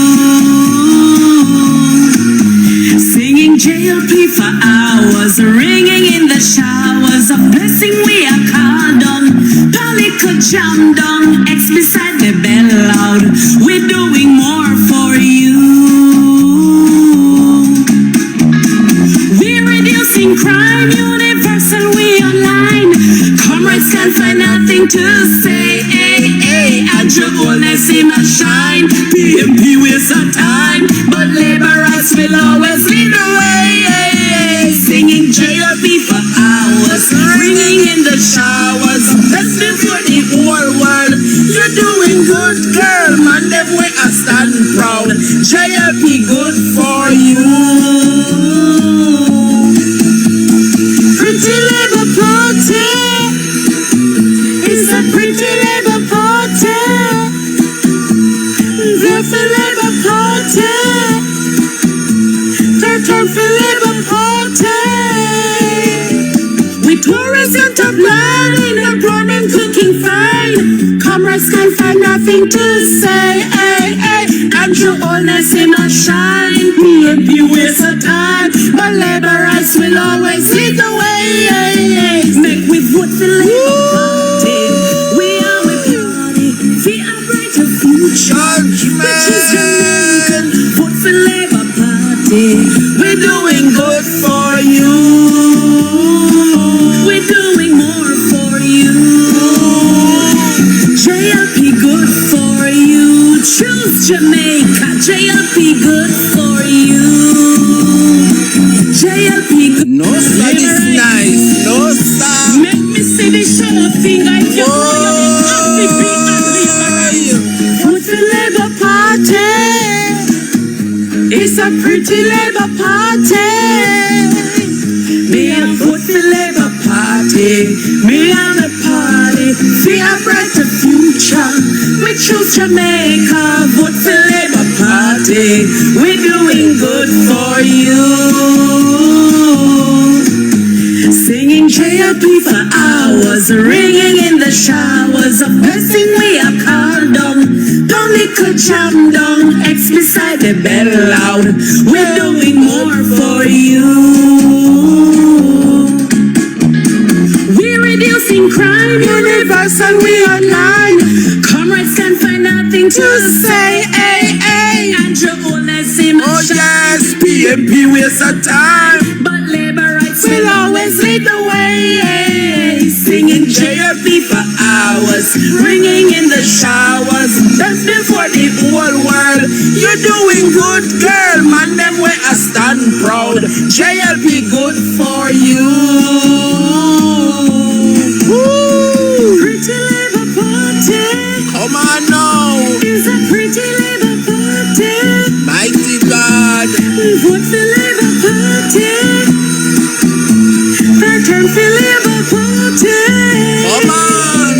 JLP for hours, ringing in the showers, a blessing we are called on. Palico jam down, X beside the bell loud. We're doing more for you. We're reducing crime, universal, we online. Comrades can't find nothing to say. And your Holness in a shine. PMP waste our time, but labor rights will always lead the way. Singing JRP for hours, ringing in the showers. That's before the whole world. You're doing good, girl, man. Them way I stand proud. JRP good for you. Pretty Labor Party. It's a pretty Labor Party. Vote for Labor Party. Third term for Labor Party. We tourism top line, employment cooking fine. Comrades can't find nothing to say. And your Holness in a shine. PMP waste of time, but labor rights will always lead the way. Make we vote for Labor Party. We are with party. We are brighter future. Which is Jamaican. Vote for Labor Party. We're doing good for you. We're doing more for you. JLP good for you. Choose Jamaica. JLP good for you. JLP good. No, sir, it's nice. No, sir. Make me see the show of finger if you know you're the happy people. Labor rights. Vote for Labor Party. It's a pretty Labor Party. Me a vote for Labor Party. Me and the party. See a brighter future. We choose Jamaica. Vote for Labor Party. We're doing good for you. Singing JLP for hours, ringing in the showers, a blessing we are called on. Panico jam down, X beside the bell loud. We're doing more for you. We're reducing crime, universal, we online. Comrades can't find nothing to say. And your Holness in a Oh, yes, PMP waste of time. but labor rights will always lead the way. Singing JRP for hours, ringing in the showers. That's before the whole world. You're doing good, girl, man. Them way I stand proud. JLP good for you. Woo. Pretty Labor Party. Come on now. It's a pretty Labor Party. Mighty God. Vote for Labor Party. Third term for Labor Party. Come on.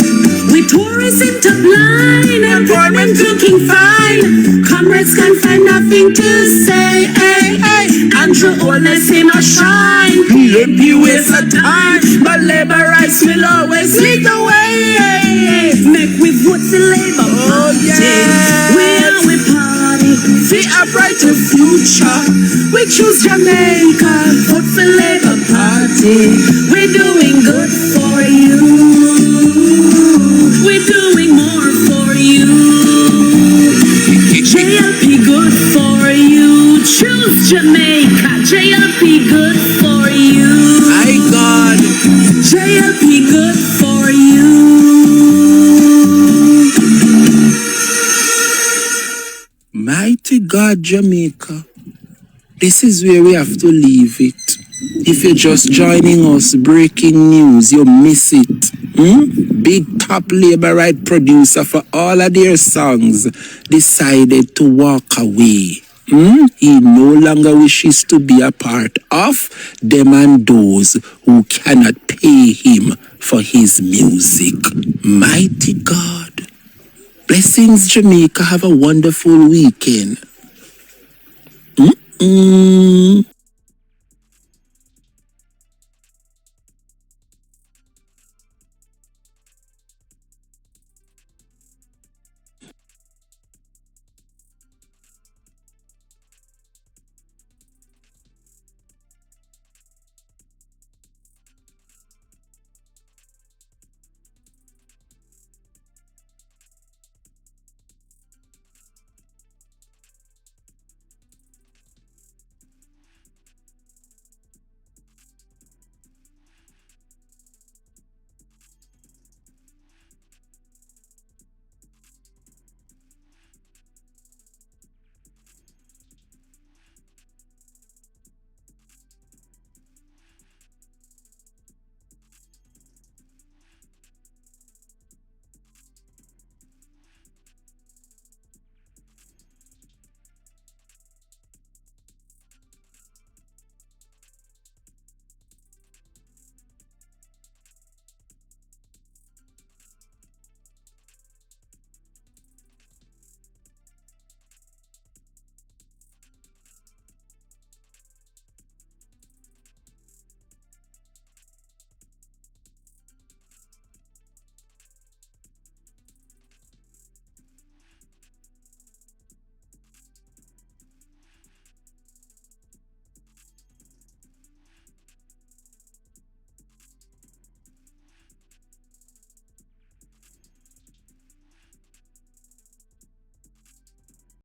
We tourism top line, employment looking fine. Comrades Hypocrites can find nothing to say. Hey, hey. Andrew Holness in a shine. PMP waste of time, but labor rights will always lead the way. Make we vote for Labour Party. We party for a brighter future. We choose Jamaica, vote for Labour Party. We're doing good for you. We're doing more for you. JLP good for you. Choose Jamaica. JLP good for you. My God. JLP good for you. Mighty God, Jamaica. This is where we have to leave it. If you're just joining us, breaking news, you miss it. Big top labor right producer for all of their songs decided to walk away. He no longer wishes to be a part of them and those who cannot pay him for his music. Mighty God. Blessings, Jamaica. Have a wonderful weekend.